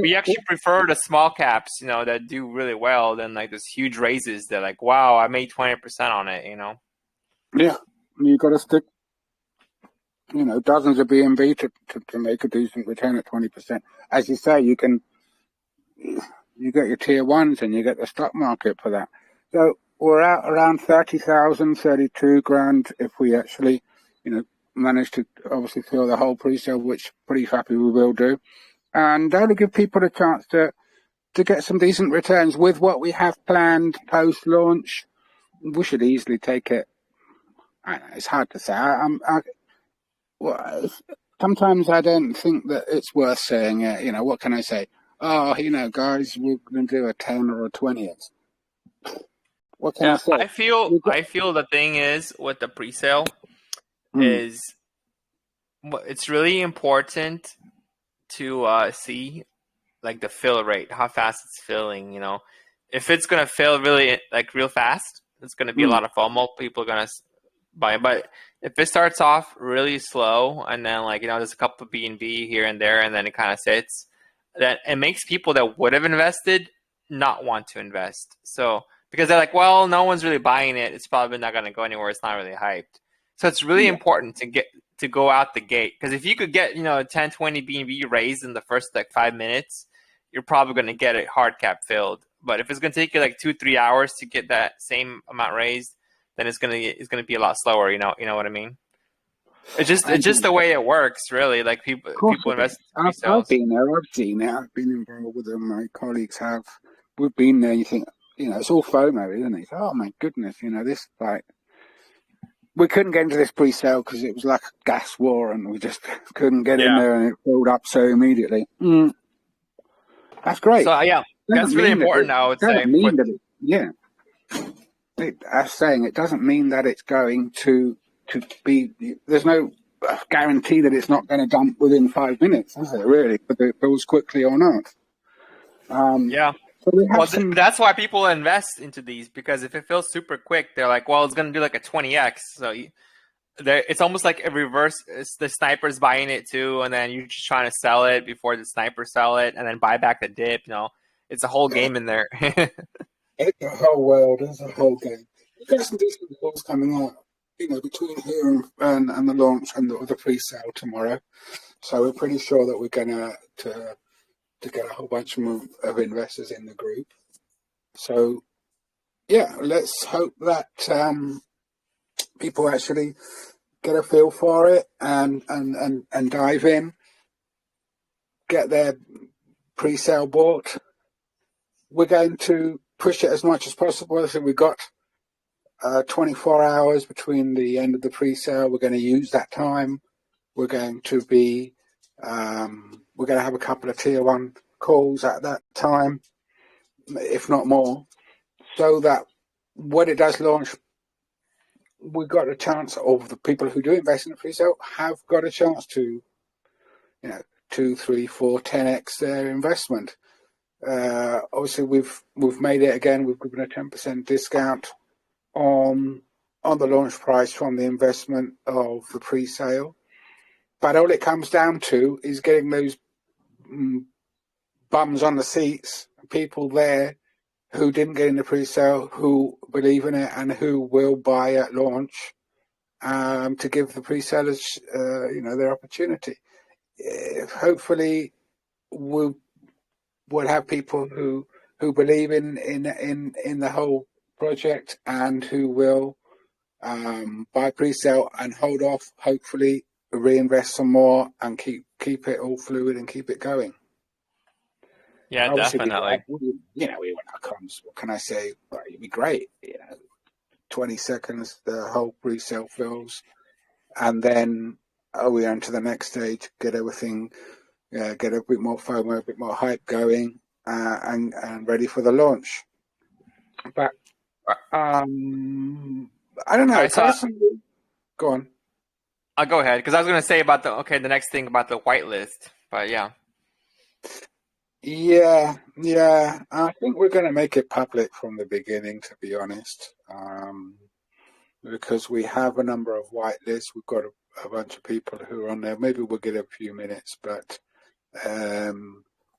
we actually prefer the small caps, that do really well than like those huge raises that like, wow, I made 20% on it, Yeah, you got to stick, dozens of BNB to make a decent return at 20%. As you say, you get your tier ones and you get the stock market for that. So we're out around 30,000, 32 grand if we actually, manage to obviously fill the whole pre-sale, which pretty happy we will do. And that'll give people a chance to get some decent returns with what we have planned post-launch. We should easily take it. I know, it's hard to say. Sometimes I don't think that it's worth saying it. What can I say? Oh, guys, we're going to do a 10 or a 20th. What can I say? I feel the thing is with the pre-sale is it's really important to see like the fill rate, how fast it's filling. If it's gonna fill really like real fast, it's gonna be a lot of FOMO. People are gonna buy. But if it starts off really slow and then like there's a couple of BNB here and there, and then it kind of sits, that it makes people that would have invested not want to invest. So because they're like, well, no one's really buying it, it's probably not gonna go anywhere. It's not really hyped. So it's really important to go out the gate, because if you could get 10, 20 BNB raised in the first like 5 minutes, you're probably going to get it hard cap filled. But if it's going to take you like 2-3 hours to get that same amount raised, then it's going to be a lot slower. You know what I mean? It's just the way it works, really. Like people invest. I've been there. I've seen it. I've been involved with them. My colleagues have. We've been there. You think it's all FOMO, isn't it? Oh my goodness, this like. We couldn't get into this pre-sale because it was like a gas war, and we just couldn't get in there, and it filled up so immediately. That's great. So that's really important. I would say. As saying, it doesn't mean that it's going to be. There's no guarantee that it's not going to dump within 5 minutes, is it? Really, whether it fills quickly or not. So that's why people invest into these, because if it feels super quick, they're like, well, it's going to do like a 20x. So it's almost like a reverse. The sniper's buying it too, and then you're just trying to sell it before the sniper sell it, and then buy back the dip. It's a whole game in there. It's a whole world. It's a whole game. We've got some decent reports coming out, between here and the launch and the pre-sale tomorrow. So we're pretty sure that we're going to get a whole bunch of investors in the group. So, let's hope that people actually get a feel for it and dive in, get their pre-sale bought. We're going to push it as much as possible. So we've got 24 hours between the end of the pre-sale. We're going to use that time. We're going to be we're going to have a couple of tier one calls at that time, if not more, so that when it does launch, we've got a chance, of the people who do invest in the pre-sale have got a chance to, 2, 3, 4, 10x their investment. Obviously, we've made it again. We've given a 10% discount on the launch price from the investment of the pre-sale. But all it comes down to is getting those bums on the seats, people there who didn't get in the pre-sale, who believe in it and who will buy at launch, to give the pre-sellers, their opportunity. Hopefully, we'll have people who believe in the whole project and who will buy pre-sale and hold off. Hopefully, reinvest some more and keep it all fluid and keep it going. Yeah, Obviously, definitely. we want our comms. What can I say? Well, it'd be great. 20 seconds, the whole pre-sale fills, and then we on to the next stage, get everything, get a bit more FOMO, a bit more hype going, and ready for the launch. But I don't All know. right, so Personally, go on. I'll go ahead because I was going to say about the next thing about the whitelist, but yeah, Yeah. I think we're going to make it public from the beginning, to be honest, because we have a number of whitelists. We've got a bunch of people who are on there. Maybe we'll get a few minutes, but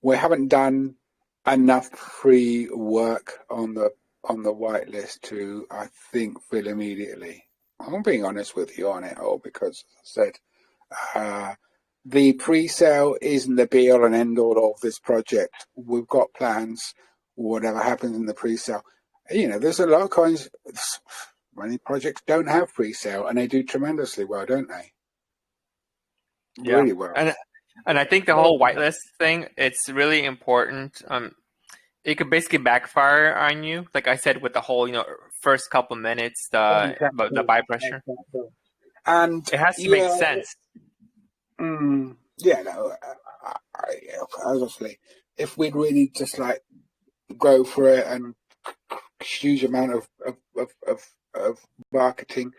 we haven't done enough pre-work on the whitelist to, I think, fill immediately. I'm being honest with you on it all because, as I said, the pre-sale isn't the be-all and end-all of this project. We've got plans, whatever happens in the pre-sale. There's a lot of coins. Many projects don't have pre-sale, and they do tremendously well, don't they? yeah, Really well. and I think the whole whitelist thing, it's really important. It could basically backfire on you, like I said, with the whole first couple minutes, the buy pressure. Exactly. And It has to make yeah, sense. yeah, no, obviously, if we'd really just like go for it and huge amount of marketing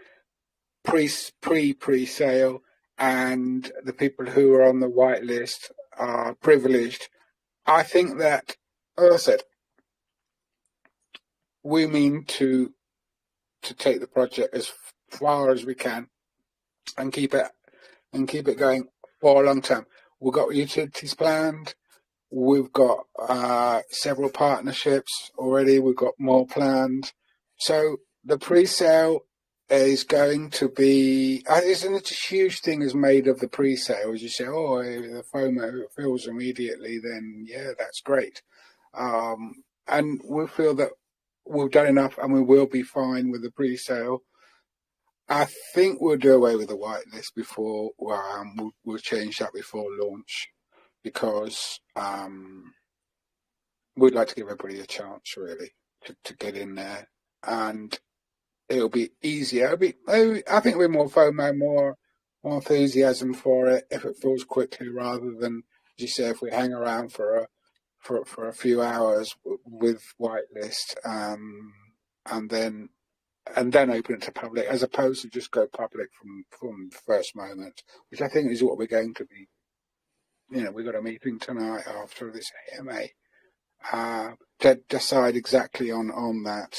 pre-sale, and the people who are on the whitelist are privileged. I think that, as I said, we mean to take the project as far as we can and keep it going for a long term. We've got utilities planned. We've got several partnerships already. We've got more planned. So the pre-sale is going to be, isn't it a huge thing is made of the pre-sale? As you say, oh, the FOMO feels immediately, then yeah, that's great. And we feel that we've done enough and we will be fine with the pre-sale. I think we'll do away with the whitelist before, we'll change that before launch because we'd like to give everybody a chance really to get in there, and it'll be easier. I think we're more FOMO, more enthusiasm for it if it fills quickly rather than, as you say, if we hang around for a few hours with whitelist, and then open it to public, as opposed to just go public from the first moment, which I think is what we're going to be. We've got a meeting tonight after this AMA to decide exactly on that.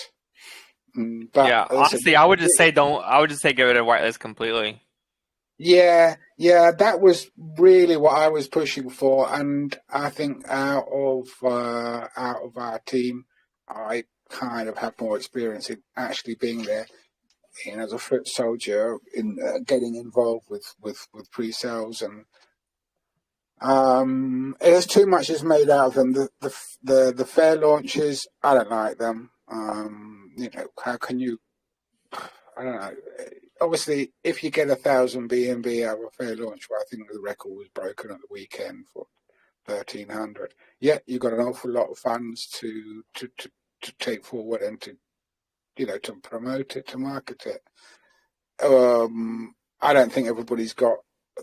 But Yeah, listen, honestly, I would just say don't. I would just say get rid of whitelist completely. yeah, that was really what I was pushing for, and I think out of our team, I kind of have more experience in actually being there, as a foot soldier in getting involved with pre-sales, and there's too much is made out of them. The fair launches, I don't like them. How can you? I don't know. Obviously, if you get 1,000 BNB out of a fair launch, well, I think the record was broken at the weekend for 1,300. Yeah, you've got an awful lot of funds to take forward and to promote it, to market it. I don't think everybody's got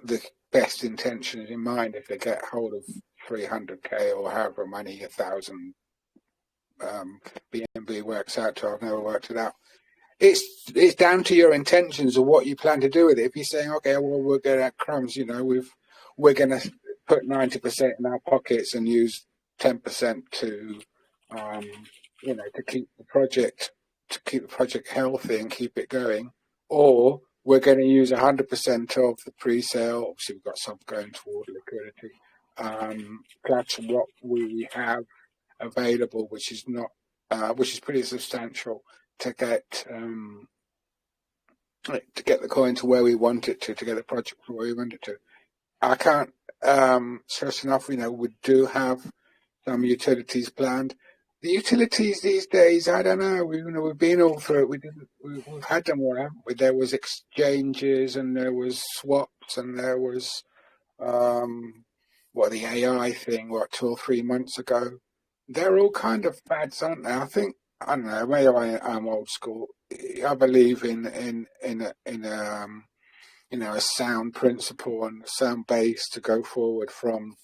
the best intentions in mind if they get hold of 300k or however many 1,000 BNB works out to. I've never worked it out. It's down to your intentions of what you plan to do with it. If you're saying, okay, well, we're going to crumbs, we're going to put 90% in our pockets and use 10% to keep the project healthy and keep it going, or we're going to use 100% of the pre-sale. Obviously, we've got some going toward liquidity, plus what we have available, which is pretty substantial to get the coin to where we want it to get the project to where we want it to. I can't stress enough. We do have some utilities planned. The utilities these days, I don't know. We've been all through it. We've had them all, haven't we? There was exchanges and there was swaps and there was the AI thing, 2 or 3 months ago. They're all kind of fads, aren't they? I don't know. Maybe I'm old school. I believe in a sound principle and a sound base to go forward from,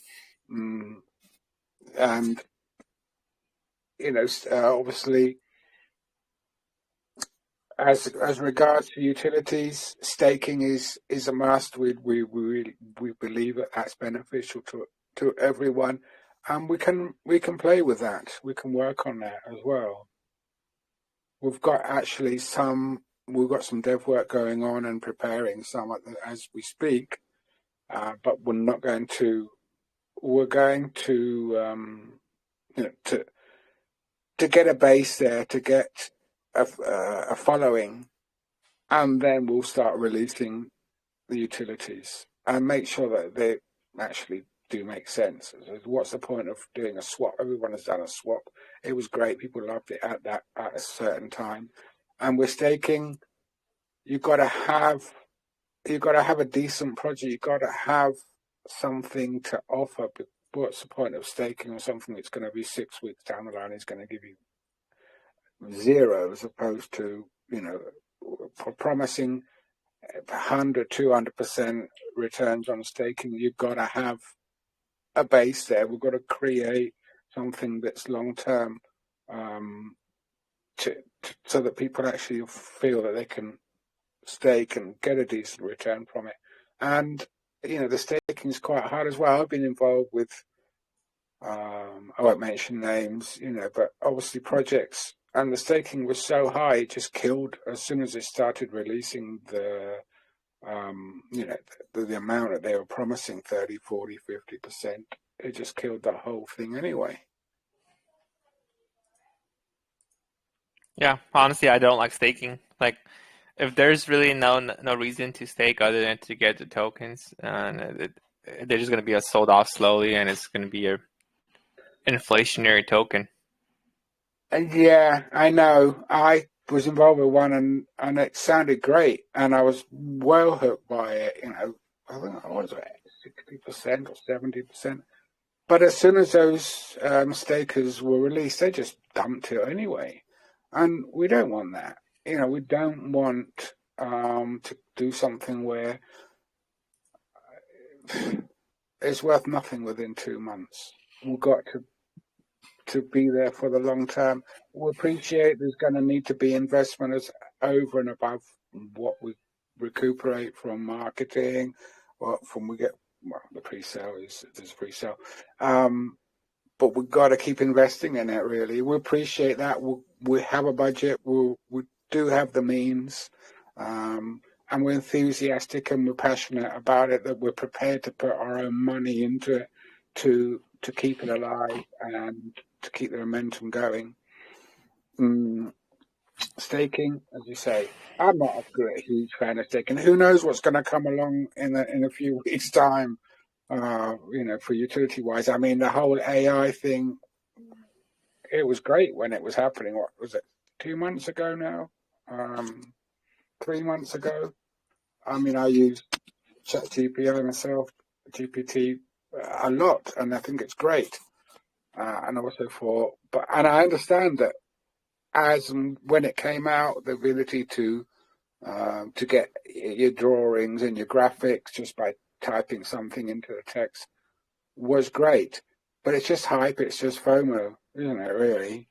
and obviously, as regards to utilities, staking is a must. We believe that that's beneficial to everyone, and we can play with that. We can work on that as well. We've got some dev work going on and preparing some as we speak, but we're going to to get a base there, to get a following, and then we'll start releasing the utilities and make sure that they actually do make sense. What's the point of doing a swap? Everyone has done a swap. It was great. People loved it at a certain time. And with staking, you've got to have a decent project. You've got to have something to offer. But what's the point of staking on something that's going to be 6 weeks down the line is going to give you zero, as opposed to promising 100, 200% returns on staking? You've got to have a base there. We've got to create something that's long term, so that people actually feel that they can stake and get a decent return from it. And the staking is quite hard as well. I've been involved with, I won't mention names, but obviously projects, and the staking was so high it just killed as soon as they started releasing the amount that they were promising, 30, 40, 50%. It just killed the whole thing anyway. Yeah, honestly, I don't like staking. Like, if there's really no reason to stake other than to get the tokens, and they're just going to be sold off slowly, and it's going to be an inflationary token. Yeah, I know. I was involved with one, and it sounded great, and I was well hooked by it. I think I was at 60% or 70%. But as soon as those stakers were released, they just dumped it anyway, and we don't want that. We don't want to do something where it's worth nothing within 2 months. We've got to be there for the long term. We appreciate there's going to need to be investment over and above what we recuperate from marketing, or from the pre-sale there's pre-sale. But we've got to keep investing in it, really. We appreciate that. We have a budget. We do have the means. And we're enthusiastic and we're passionate about it, that we're prepared to put our own money into it to keep it alive and to keep the momentum going. Staking, as you say, I'm not a huge fan of staking. Who knows what's going to come along in a few weeks' time, for utility-wise. I mean, the whole AI thing, it was great when it was happening. What was it, 2 months ago now? 3 months ago? I mean, I use ChatGPT myself, GPT, a lot, and I think it's great. And also and I understand that as and when it came out, the ability to get your drawings and your graphics just by typing something into the text was great. But it's just hype, it's just FOMO, isn't it, really?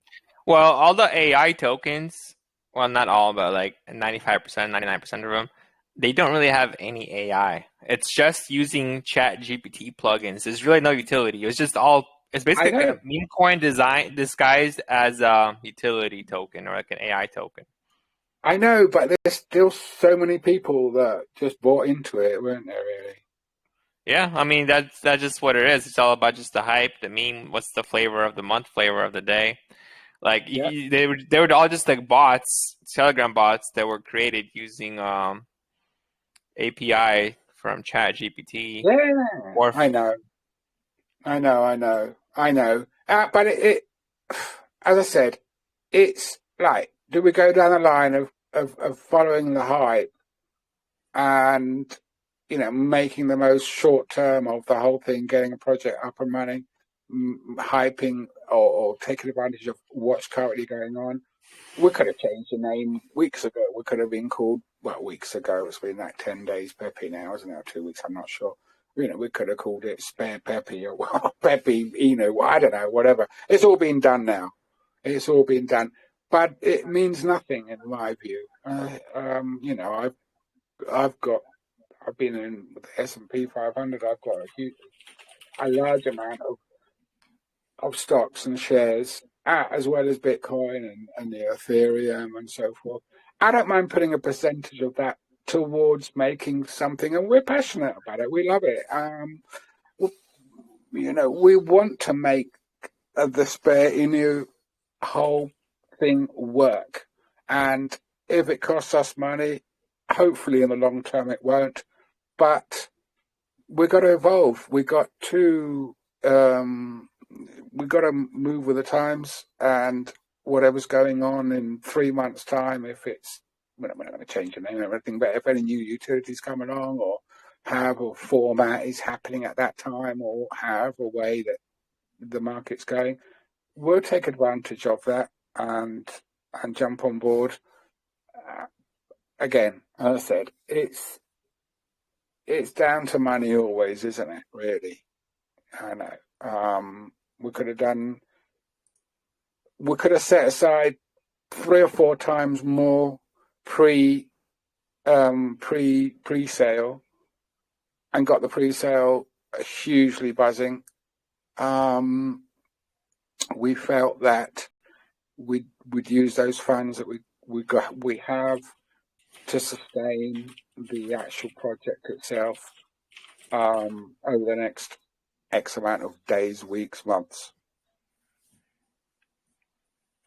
Well, all the AI tokens, well, not all, but like 95%, 99% of them, they don't really have any AI. It's just using Chat GPT plugins. There's really no utility. It's basically like a meme coin design disguised as a utility token or like an AI token. I know, but there's still so many people that just bought into it, weren't there, really? Yeah, I mean, that's just what it is. It's all about just the hype, the meme, what's the flavor of the month, flavor of the day. Like, Yeah. they were all just like bots, Telegram bots that were created using API from ChatGPT. Yeah, I know. But it, as I said, it's like, do we go down the line of following the hype and making the most short term of the whole thing, getting a project up and running, hyping or taking advantage of what's currently going on. We could have changed the name weeks ago. We could have been called, weeks ago. It's been like 10 days PEPE now, isn't it? 2 weeks, I'm not sure. We could have called it Spare PEPE or PEPE, I don't know, whatever. It's all been done now. It's all been done. But it means nothing in my view. I've been in with the S&P 500. I've got a large amount of stocks and shares, as well as Bitcoin and the Ethereum and so forth. I don't mind putting a percentage of that towards making something, and we're passionate about it. We love it. We want to make the spareinu whole thing work, and if it costs us money, hopefully in the long term it won't. But we've got to evolve. We've got to move with the times, and whatever's going on in 3 months' time, if it's, we're not going to change the name and everything, but if any new utilities come along or have a format is happening at that time or have a way that the market's going, we'll take advantage of that and jump on board. Again, as I said, it's down to money always, isn't it? Really, I know. We could have set aside 3 or 4 times more pre-sale and got the pre-sale hugely buzzing. We felt that we'd use those funds that we have to sustain the actual project itself over the next X amount of days, weeks, months.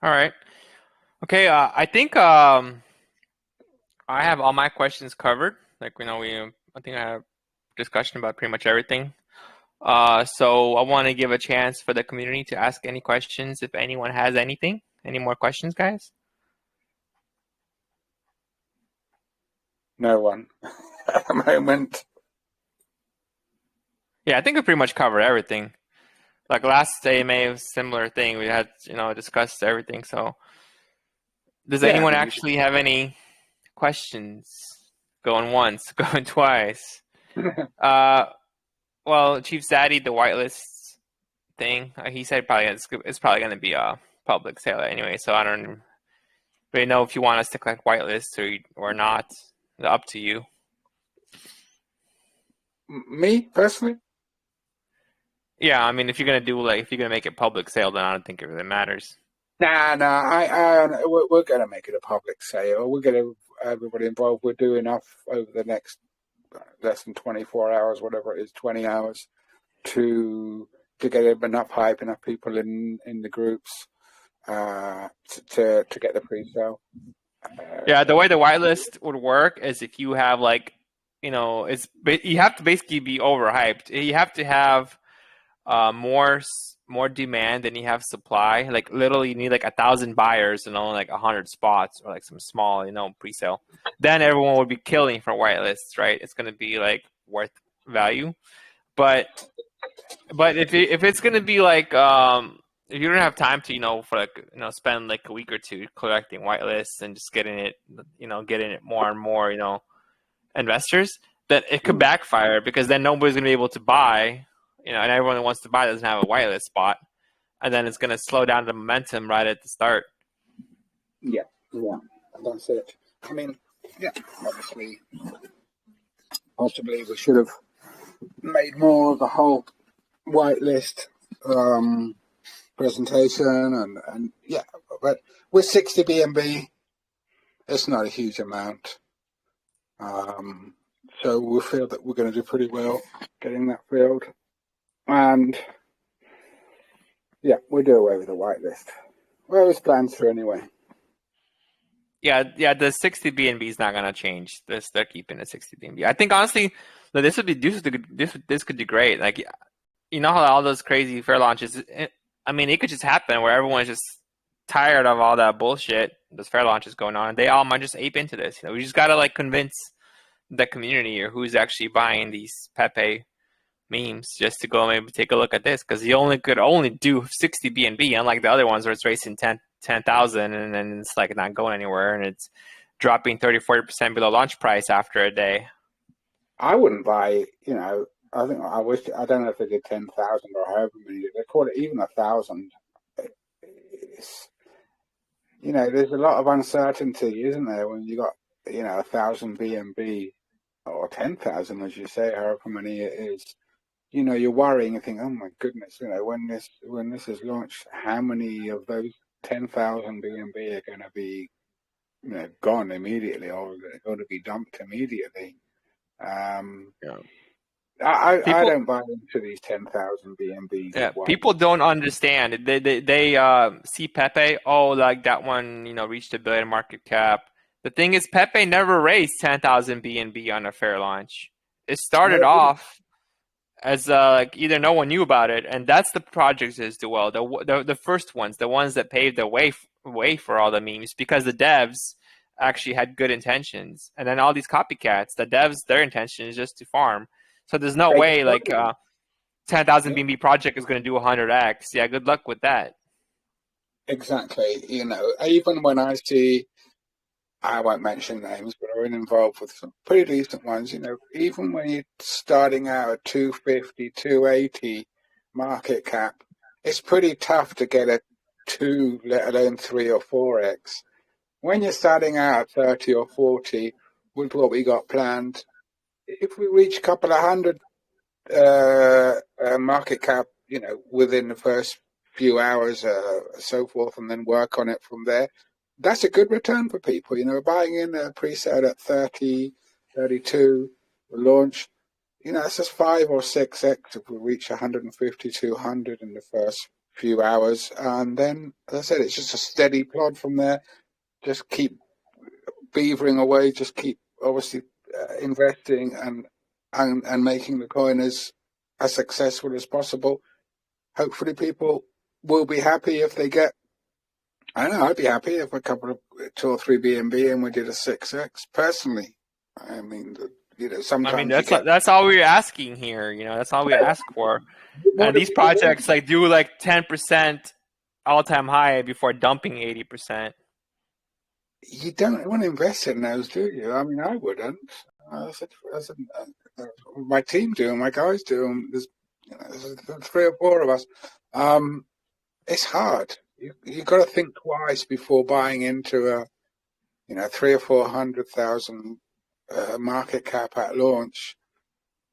All right. Okay. I think I have all my questions covered. I think I have discussion about pretty much everything. So I want to give a chance for the community to ask any questions if anyone has anything. Any more questions, guys? No one at the moment. Yeah, I think we pretty much covered everything. Like last AMA was a similar thing. We had, discussed everything. So does anyone actually have any questions? Going once, going twice. Well, Chief Zaddy, the whitelist thing, he said it's probably going to be a public sale anyway. So I don't really know if you want us to collect whitelist or not. It's up to you. Me personally? Yeah, I mean, if you're gonna make it public sale, then I don't think it really matters. Nah. We're gonna make it a public sale. We're gonna everybody involved. We'll do enough over the next less than 24 hours, whatever it is, 20 hours, to get enough hype, enough people in the groups to get the pre-sale. Yeah, the way the whitelist would work is if you have you have to basically be overhyped. You have to have more demand than you have supply. Like literally, you need 1,000 buyers and only 100 spots, or some small, pre-sale. Then everyone would be killing for whitelists, right? It's going to be worth value. But if it's going to be if you don't have time to spend a week or two collecting whitelists and just getting it more and more investors, then it could backfire, because then nobody's going to be able to buy. And everyone that wants to buy doesn't have a whitelist spot, and then it's going to slow down the momentum right at the start. Yeah, that's it. I mean, yeah, obviously, possibly we should have made more of the whole whitelist presentation, and yeah, but with 60 BNB, it's not a huge amount. So we feel that we're going to do pretty well getting that filled. And yeah, we'll do away with the whitelist. Well, there's plans for anyway. Yeah, the 60 BNB is not gonna change. They're keeping the 60 BNB. I think honestly, this could do great. How all those crazy fair launches. It could just happen where everyone's just tired of all that bullshit, those fair launches going on, and they all might just ape into this. We just gotta convince the community or who's actually buying these Pepe memes just to go maybe take a look at this because you only could only do 60 BNB, unlike the other ones where it's racing 10,000 and then it's like not going anywhere and it's dropping 30-40% below launch price after a day. I wouldn't buy, I don't know if they did 10,000 or however many, they call it even 1,000. It's, there's a lot of uncertainty, isn't there, when you got, 1,000 BNB or 10,000, as you say, however many it is. You're worrying and think, oh my goodness, when this is launched, how many of those 10,000 BNB are going to be, gone immediately or going to be dumped immediately? Yeah. I People, don't buy into these 10,000 BNBs. yeah, people don't understand. They see Pepe, oh, like that one, reached a billion market cap. The thing is, Pepe never raised 10,000 BNB on a fair launch. It No, started it didn't. off as like either no one knew about it, and that's the projects as well. The first ones, the ones that paved the way for all the memes, because the devs actually had good intentions, and then all these copycats, the devs, their intention is just to farm. So there's no way like 10,000 Yeah, BNB project is going to do 100x. Yeah, good luck with that. exactly. Even when I see, I won't mention names, but I'm involved with some pretty decent ones. Even when you're starting out at 250, 280 market cap, it's pretty tough to get a 2, let alone 3 or 4x. When you're starting out at 30 or 40 with what we got planned, if we reach a couple of hundred market cap, within the first few hours, so forth, and then work on it from there, that's a good return for people. Buying in a pre-sale at 30, 32, launch, it's just 5 or 6x if we reach 150, 200 in the first few hours. And then, as I said, it's just a steady plod from there. Just keep beavering away, just keep obviously investing and making the coin as successful as possible. Hopefully people will be happy if they get, I don't know, I'd be happy if a couple of 2 or 3 BNB and we did a 6x personally. I mean, I mean, sometimes you get, that's all we're asking here. That's all we ask for. what And do these people want? projects like do like 10% all-time high before dumping 80%. You don't want to invest in those, do you? I mean, I wouldn't. My team do, my guys do. There's 3 or 4 of us. It's hard. You got to think twice before buying into a 3 or 400,000 market cap at launch,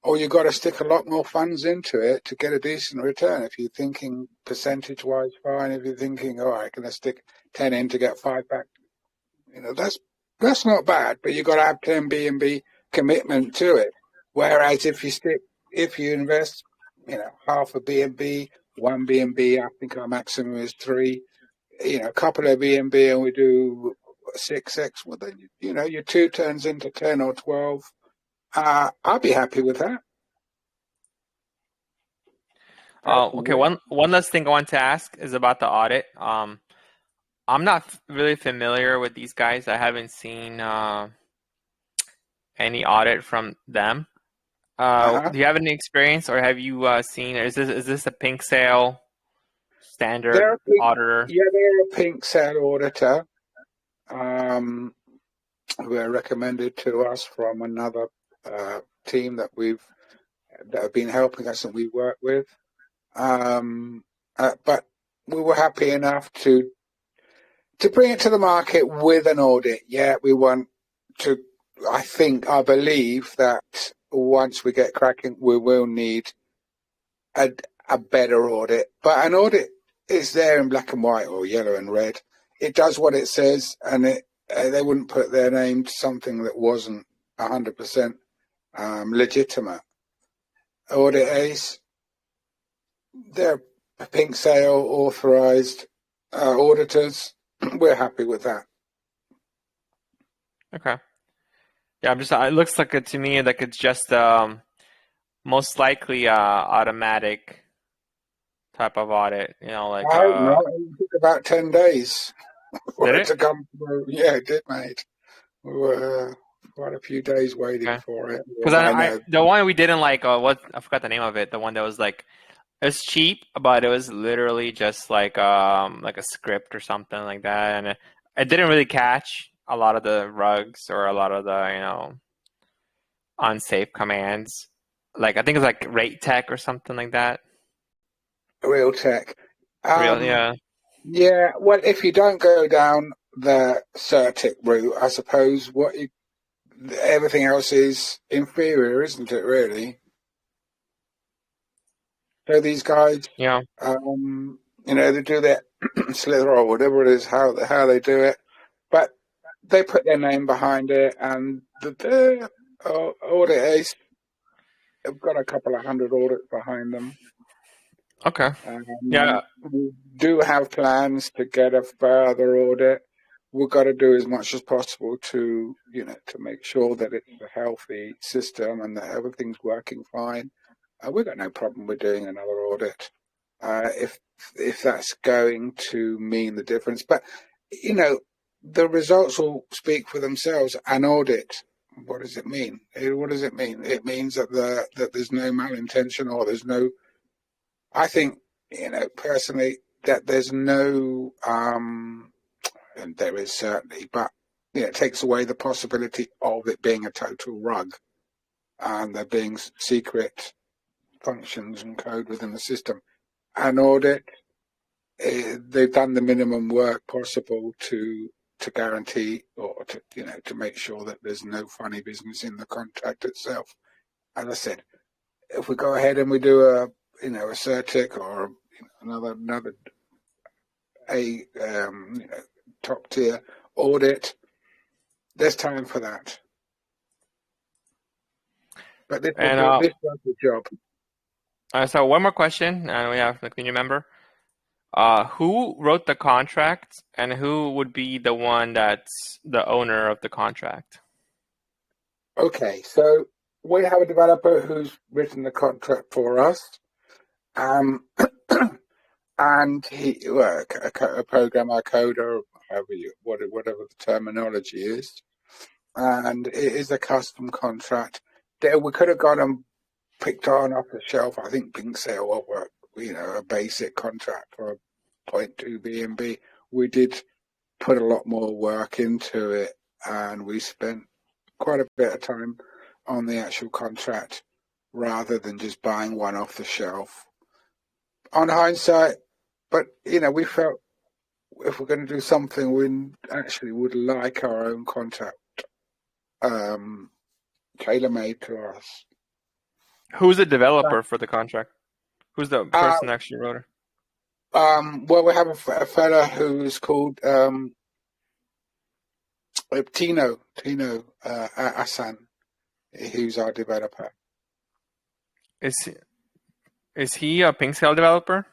or you got to stick a lot more funds into it to get a decent return. If you're thinking percentage wise, fine. If you're thinking, all right, can I stick 10 in to get 5 back? That's not bad, but you got to have 10 BNB commitment to it. Whereas if you invest, half a BNB, 1 BNB, I think our maximum is 3. A couple of BNB, and we do 6x. Well, then your 2 turns into 10 or 12. I'll be happy with that. Okay, Personally. one last thing I want to ask is about the audit. I'm not really familiar with these guys. I haven't seen any audit from them. Uh-huh. Do you have any experience, or have you seen? Or is this a pink sale standard They're a pink, auditor? yeah, they're a pink cell auditor. Um, who are recommended to us from another team that have been helping us and we work with. But we were happy enough to bring it to the market with an audit. Yeah, we want to. I believe that once we get cracking, we will need a better audit. But an audit is there in black and white or yellow and red. It does what it says, and they wouldn't put their name to something that wasn't 100% legitimate. Audit Ace, they're pink sale authorized auditors. We're happy with that. Okay. Yeah, I'm just. It looks like to me like it's just most likely automatic type of audit. Like I hope not. It took about 10 days for did it it? to come through. Yeah, it did, mate. We were, quite a few days waiting Okay. for it. Because And I I know. the one we didn't like, what I forgot the name of it. The one that was like it was cheap, but it was literally just like a script or something like that, and it didn't really catch a lot of the rugs or a lot of the unsafe commands. Like I think it's like rate tech or something like that. Real tech. Real, Um, yeah. yeah, well, if you don't go down the Certic route, I suppose everything else is inferior, isn't it, really? So these guys, Yeah. they do their slither or whatever it is, how they do it, but they put their name behind it, and the auditors have got a couple of hundred audits behind them. Okay. Yeah. We do have plans to get a further audit. We've got to do as much as possible to, to make sure that it's a healthy system and that everything's working fine. We've got no problem with doing another audit if that's going to mean the difference. But the results will speak for themselves. An audit. What does it mean? What does it mean? It means that there's no malintention or there's no. I think personally that there's no and there is certainly, but it takes away the possibility of it being a total rug and there being secret functions and code within the system. An audit, they've done the minimum work possible to guarantee or to make sure that there's no funny business in the contract itself. As I said, if we go ahead and we do a Certic or another top tier audit, there's time for that. But this And this was the job. so one more question, and we have the community member. Who wrote the contract, and who would be the one that's the owner of the contract? Okay, so we have a developer who's written the contract for us, and a programmer, coder, whatever the terminology is, and it is a custom contract. We could have gone and picked on off the shelf. I think Pink Sale over, a basic contract for a 0.2 BNB. We did put a lot more work into it, and we spent quite a bit of time on the actual contract rather than just buying one off the shelf. On hindsight, but we felt if we're going to do something, we actually would like our own contract tailor-made to us. Who's the developer for the contract? Who's the person that actually wrote it? Well, we have a fella who's called Tino Asan, who's our developer. Is he a Pink Scale developer?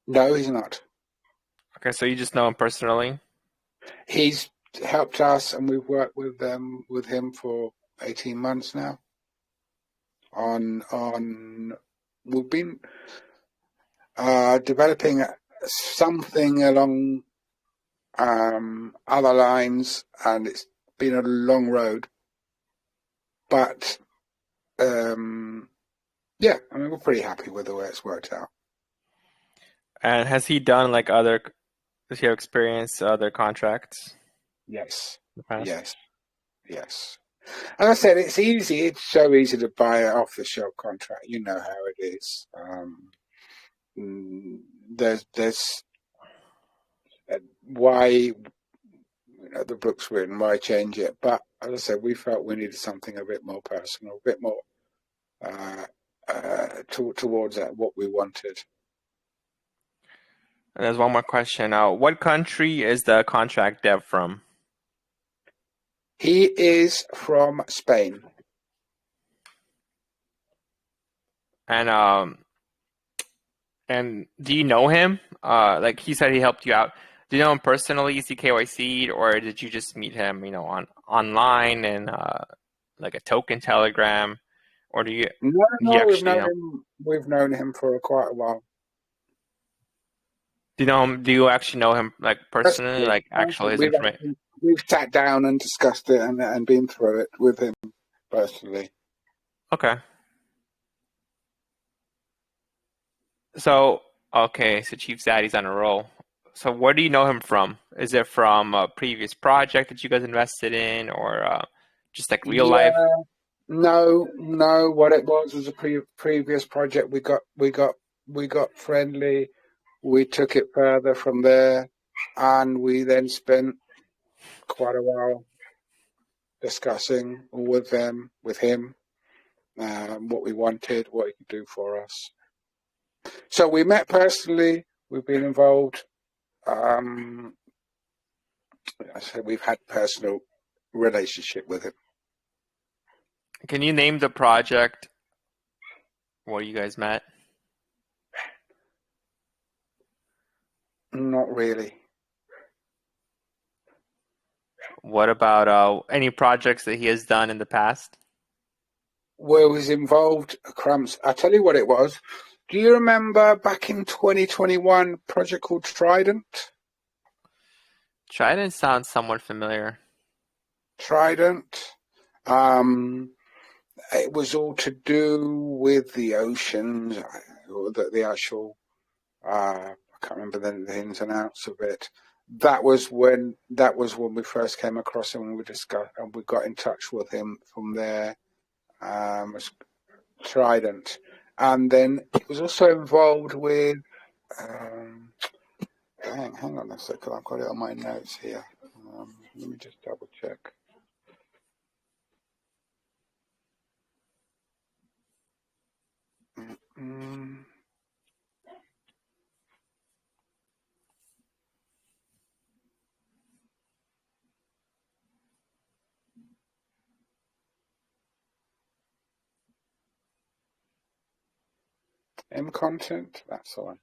No, he's not. Okay, so you just know him personally. He's helped us, and we've worked with him for 18 months now. We've been developing something along other lines, and it's been a long road. But yeah, I mean, we're pretty happy with the way it's worked out. And has he done does he have experience other contracts? Yes. In the past? Yes. As I said, it's easy. It's so easy to buy an off-the-shelf contract. You know how it is. There's why the book's written, why change it? But as I said, we felt we needed something a bit more personal, a bit more towards what we wanted. And there's one more question. What country is the contract dev from? He is from Spain. And do you know him? Like he said he helped you out. Do you know him personally? Is he KYC'd, or did you just meet him, online and like a token telegram? Or do you No, actually we've known him for quite a while. Do you know him? Do you actually know him like personally? Personally, Like actually his information? we've sat down and discussed it and been through it with him personally. Okay. So, okay, so Chief Zaddy's on a roll. So where do you know him from? Is it from a previous project that you guys invested in, or just like real life? Yeah, no. What it was a previous project. We got friendly. We took it further from there, and we then spent quite a while discussing with him, what we wanted, what he could do for us. So we met personally. We've been involved. I said we've had personal relationship with him. Can you name the project where you guys met? Not really. What about any projects that he has done in the past? Where was involved, crumbs. I tell you what it was. Do you remember back in 2021 project called Trident? Trident sounds somewhat familiar. Trident. It was all to do with the oceans, or the actual. I can't remember the ins and outs of it. That was when we first came across him, and we discussed, and we got in touch with him from there. Trident, and then it was also involved with. Hang on a second. I've got it on my notes here. Let me just double check. M content. That's the one.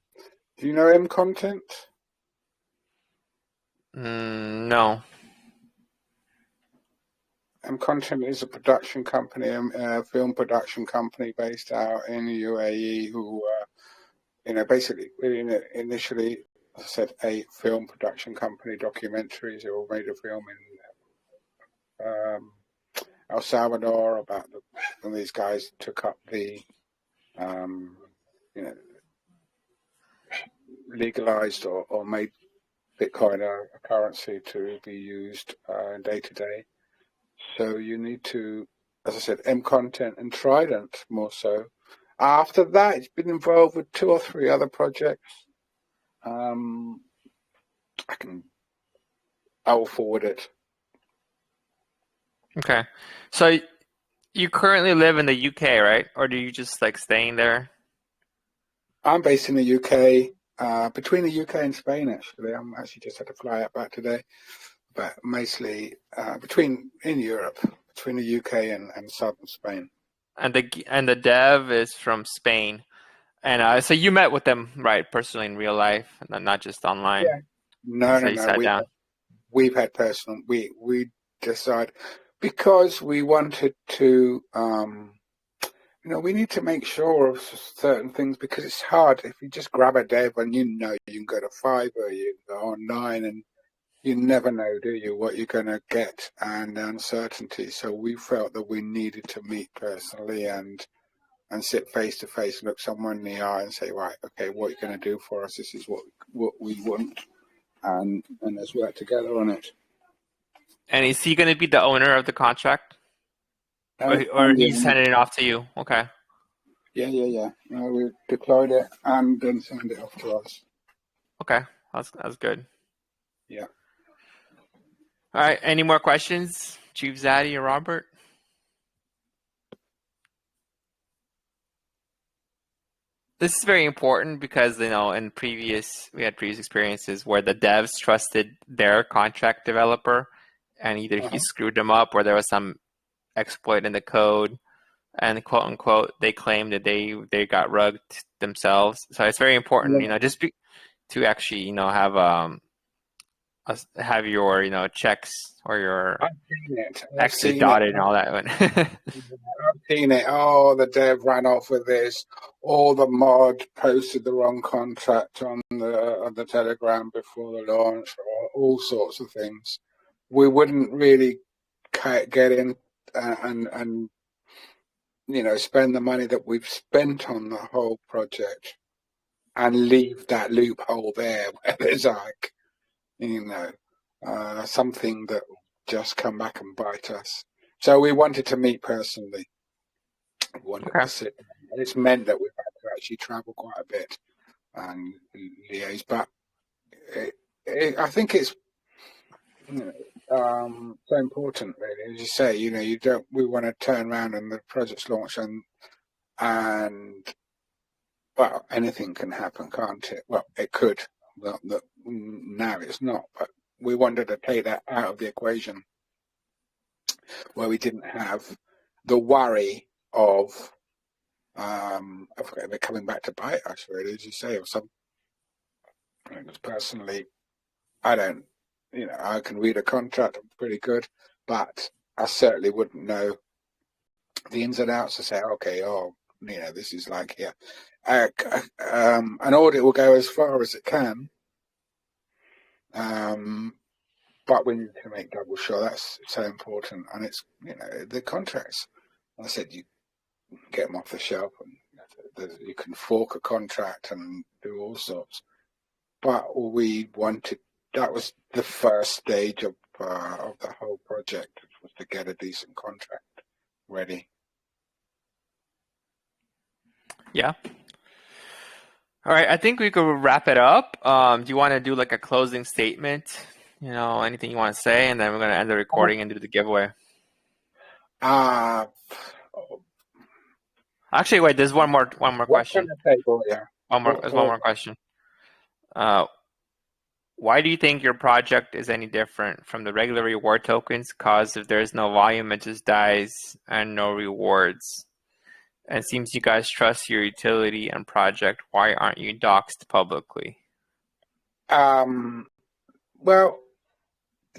Do you know M content? No. M Content is a production company, a film production company based out in the UAE. Who, basically, initially, as I said, a film production company, documentaries. They all made a film in El Salvador about when these guys took up the, legalized or made Bitcoin a currency to be used day to day. So you need to, as I said, M Content and Trident more so. After that, it's been involved with 2 or 3 other projects. I will forward it. Okay. So you currently live in the UK, right? Or do you just like staying there? I'm based in the UK, between the UK and Spain, actually. I'm actually just had to fly out back today, but mostly in Europe, between the UK and southern Spain. And the dev is from Spain. And so you met with them, right, personally in real life, and not just online. Yeah. No. You sat down. We've had personal. We decided because we wanted to. We need to make sure of certain things because it's hard if you just grab a dev and you can go to Fiverr, you can go online, and you never know, do you, what you're going to get, and uncertainty. So we felt that we needed to meet personally and sit face to face and look someone in the eye and say, right, okay, what are you going to do for us? This is what we want, and let's work together on it. And is he going to be the owner of the contract? Or he's sending it off to you? Okay. Yeah. We deployed it and then send it off to us. Okay, that's good. Yeah. All right. Any more questions, Chief Zaddy or Robert? This is very important because we had previous experiences where the devs trusted their contract developer, and either he screwed them up or there was some exploit in the code, and quote unquote they claim that they got rugged themselves. So it's very important, to actually have your checks or your X's dotted and all that. I've seen it. Oh, the dev ran off with this. All the mod posted the wrong contract on the Telegram before the launch, or all sorts of things. we wouldn't really get in and spend the money that we've spent on the whole project and leave that loophole there where there's like, something that will just come back and bite us. So we wanted to meet personally. We wanted to sit. It's meant that we've had to actually travel quite a bit and liaise, but I think it's so important, really. As you say, we want to turn around and the project's launched and well, anything can happen, can't it? Well, it could. Well, now it's not, but we wanted to take that out of the equation where we didn't have the worry of it coming back to bite us, really, as you say, or some. Personally, I don't. I can read a contract, I'm pretty good, but I certainly wouldn't know the ins and outs to say, okay, this is like here. An audit will go as far as it can, but we need to make double sure. That's so important, and it's the contracts. I said you get them off the shelf, and you can fork a contract and do all sorts. But we wanted. That was the first stage of the whole project, was to get a decent contract ready. Yeah. All right. I think we could wrap it up. Do you want to do like a closing statement? Anything you want to say, and then we're going to end the recording and do the giveaway. Actually, wait. There's one more question. One more question. Why do you think your project is any different from the regular reward tokens? Because if there's no volume, it just dies and no rewards. And it seems you guys trust your utility and project. Why aren't you doxed publicly? Well,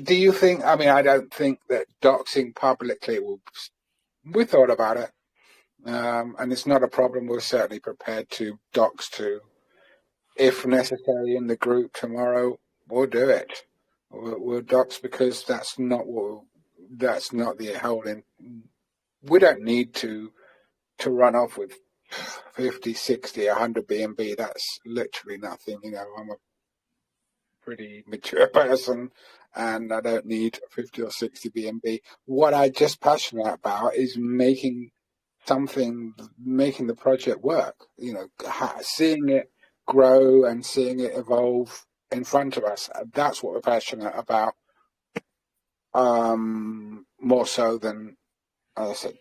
do you think, I don't think that doxing publicly we thought about it. And it's not a problem. We're certainly prepared to dox to, if necessary, in the group tomorrow. We'll do it. We'll dox because that's not the whole. We don't need to run off with 50, 60, 100 BNB. That's literally nothing. I'm a pretty mature person, and I don't need 50 or 60 BNB. What I'm just passionate about is making the project work. Seeing it grow and seeing it evolve in front of us. That's what we're passionate about, more so than, as I said,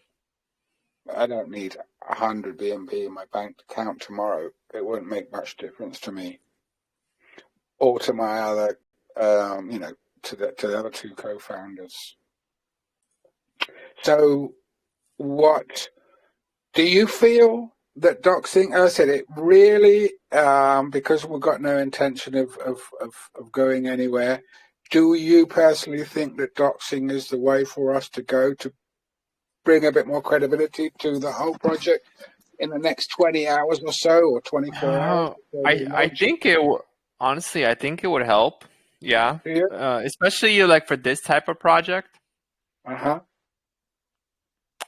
I don't need 100 BNB in my bank account tomorrow. It won't make much difference to me or to my other, to the other two co-founders. So what do you feel that doxing, as I said, it really, because we've got no intention of going anywhere, do you personally think that doxing is the way for us to go to bring a bit more credibility to the whole project in the next 20 hours or so, or 24 hours? I think honestly, I think it would help. Yeah. Especially like for this type of project.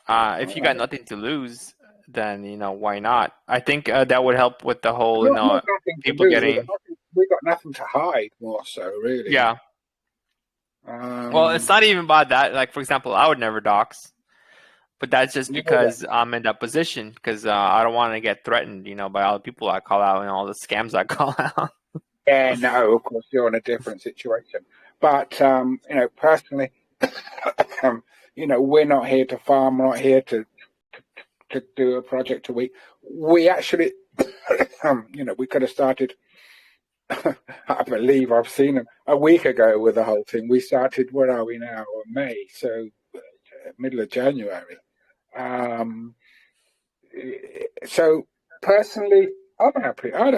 If you got nothing to lose, then why not? I think that would help with the whole people getting. We got nothing to hide, more so, really. Yeah. Well, it's not even about that. Like, for example, I would never dox, but that's just because I'm in that position, because I don't want to get threatened, by all the people I call out and all the scams I call out. Yeah, no, of course you're in a different situation, but personally, we're not here to farm. We're not here to do a project a week. We actually, we could have started. I believe I've seen them a week ago with the whole thing. We started. Where are we now? May, so middle of January. So personally, I'm happy. And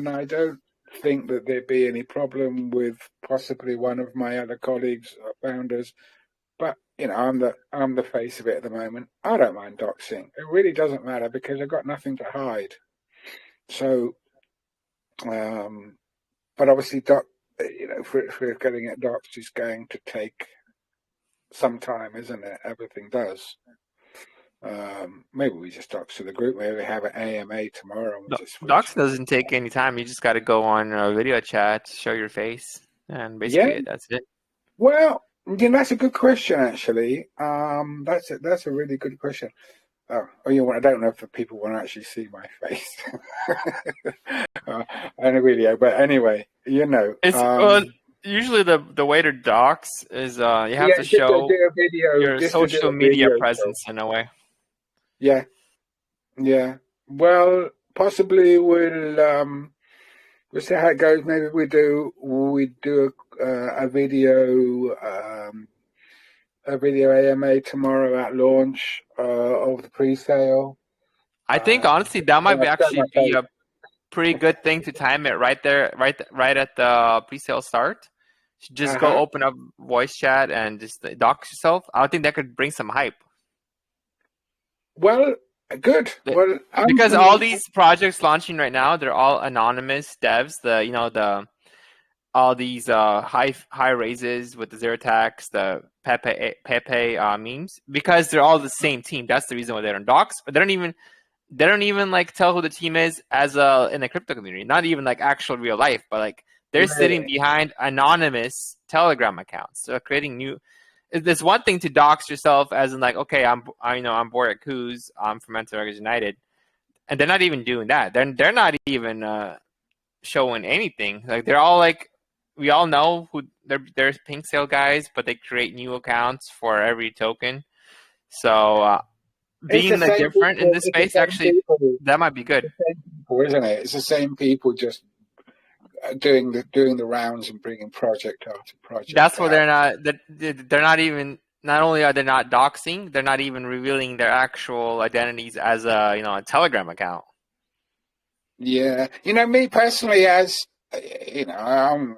I don't think that there'd be any problem with possibly one of my other colleagues or founders. But I'm the face of it at the moment. I don't mind doxing. It really doesn't matter because I've got nothing to hide. So, but obviously, for getting it doxed is going to take some time, isn't it? Everything does. Maybe we just dox to the group. Maybe we have an AMA tomorrow and we just switch. Docs doesn't take any time. You just got to go on a video chat, show your face, and Yeah. basically that's it. Well, that's a good question, actually. That's a really good question. Oh, I don't know if people want to actually see my face in a video, but anyway, It's usually the way to docs is you have yeah, to just to do show a video, your just to do social a media video show. presence in a way. Yeah, yeah. Well, possibly we'll see how it goes. Maybe we do a video AMA tomorrow at launch of the pre-sale. I think honestly that might be Show actually my be face. a pretty good thing to time it right there, right at the pre-sale start. Just go Uh-huh. open up voice chat and just dox yourself. I think that could bring some hype. Well, good. Well, Because all these projects launching right now, they're all anonymous devs. The all these high raises with the zero tax, the Pepe memes, because they're all the same team. That's the reason why they don't dox. But they don't even like tell who the team is as in the crypto community. Not even like actual real life, but like they're sitting really, behind anonymous Telegram accounts. So creating new. There's one thing to dox yourself as in like, okay, I'm bored at Coos. I'm from Mental United, and they're not even doing that. They're not even showing anything. Like they're all like, we all know who they're pink sale guys, but they create new accounts for every token. So it's the being same different in people. this It's the space, same actually, people. that might be It's good. the same people, isn't it? It's the same people just doing the rounds and bringing project after That's project why out. they're not even. Not only are they not doxing, they're not even revealing their actual identities as a Telegram account. Yeah, me personally, as I'm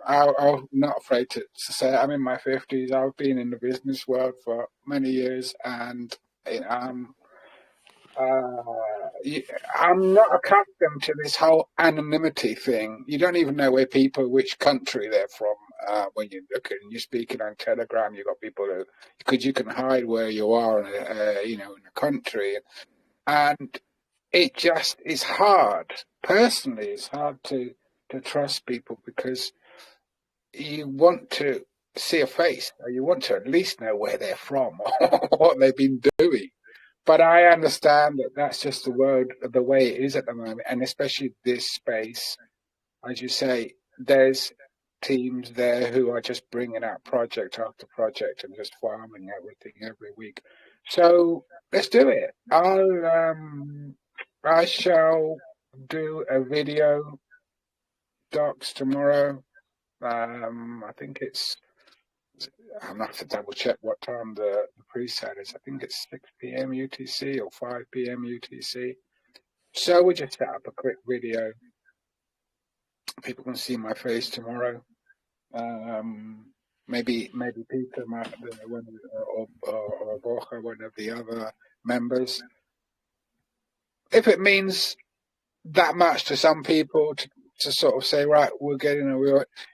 not afraid to say it. I'm in my 50s. I've been in the business world for many years, and I'm not accustomed to this whole anonymity thing. You don't even know which country they're from. When you look and you're speaking on Telegram, you've got people because you can hide where you are, in the country, and it just is hard. Personally, it's hard to trust people because you want to see a face, or you want to at least know where they're from or what they've been doing. But I understand that that's just the way it is at the moment, and especially this space, as you say, there's teams there who are just bringing out project after project and just farming everything every week. So let's do it. I shall do a video docs tomorrow. I think I'm gonna have to double check what time the pre-sale is. I think it's 6 p.m. UTC or 5 p.m. UTC. So we just set up a quick video. People can see my face tomorrow. Maybe Peter or Borja, one of the other members. If it means that much to some people to sort of say, right, we're getting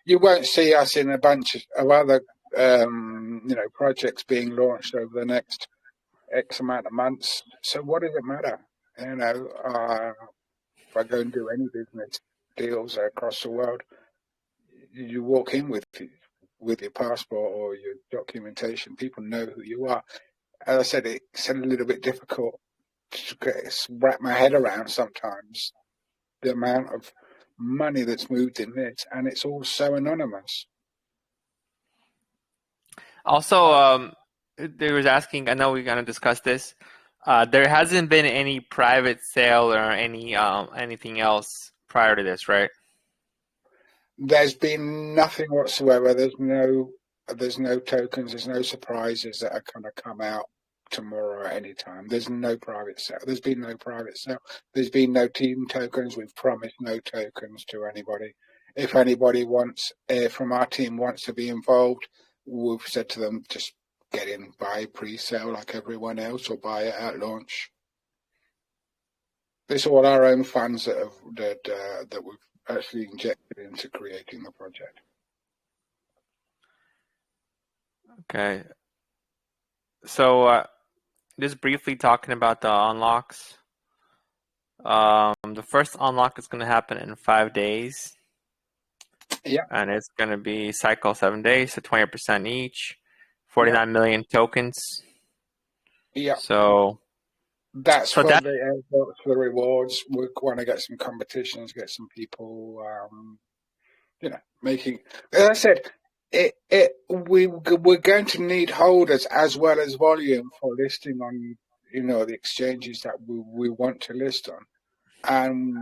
you won't see us in a bunch of other projects being launched over the next X amount of months. So what does it matter? If I go and do any business deals across the world, you walk in with your passport or your documentation. People know who you are. As I said, it's a little bit difficult to wrap my head around sometimes the amount of money that's moved in this, and it's all so anonymous. Also, they was asking. I know we're gonna discuss this. There hasn't been any private sale or anything else prior to this, right? There's been nothing whatsoever. There's no tokens. There's no surprises that are going to come out tomorrow or any time. There's no private sale. There's been no private sale. There's been no team tokens. We've promised no tokens to anybody. If anybody from our team wants to be involved, we've said to them, just get in, buy pre-sale like everyone else, or buy it at launch. It's all our own funds that we've actually injected into creating the project. Okay. So just briefly talking about the unlocks. The first unlock is going to happen in 5 days, Yeah, and it's going to be cycle 7 days, so 20% each, yeah, 49 million tokens. yeah. So, That's so for that the airports, for the rewards. We want to get some competitions, get some people, making. As I said, we're going to need holders as well as volume for listing on, the exchanges that we want to list on. And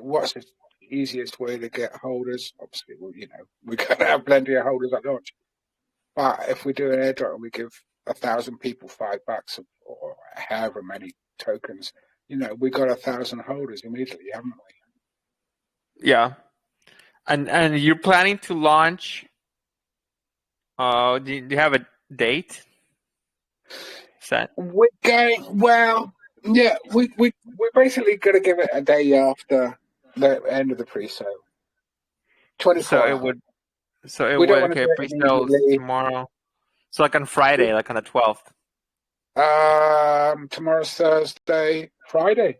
what's the easiest way to get holders? Obviously, we're going to have plenty of holders at launch. But if we do an airdrop and we give 1,000 people $5 or however many tokens, we got 1,000 holders immediately, haven't we? yeah, and you're planning to launch. Do you have a date set? We're going well. Yeah, we're basically going to give it a day after the end of the pre-sale, So 24 it hours. would. So it We don't would. want to Okay, do it pre-sales immediately. tomorrow. So like on Friday, like on the 12th. Tomorrow's Thursday, Friday.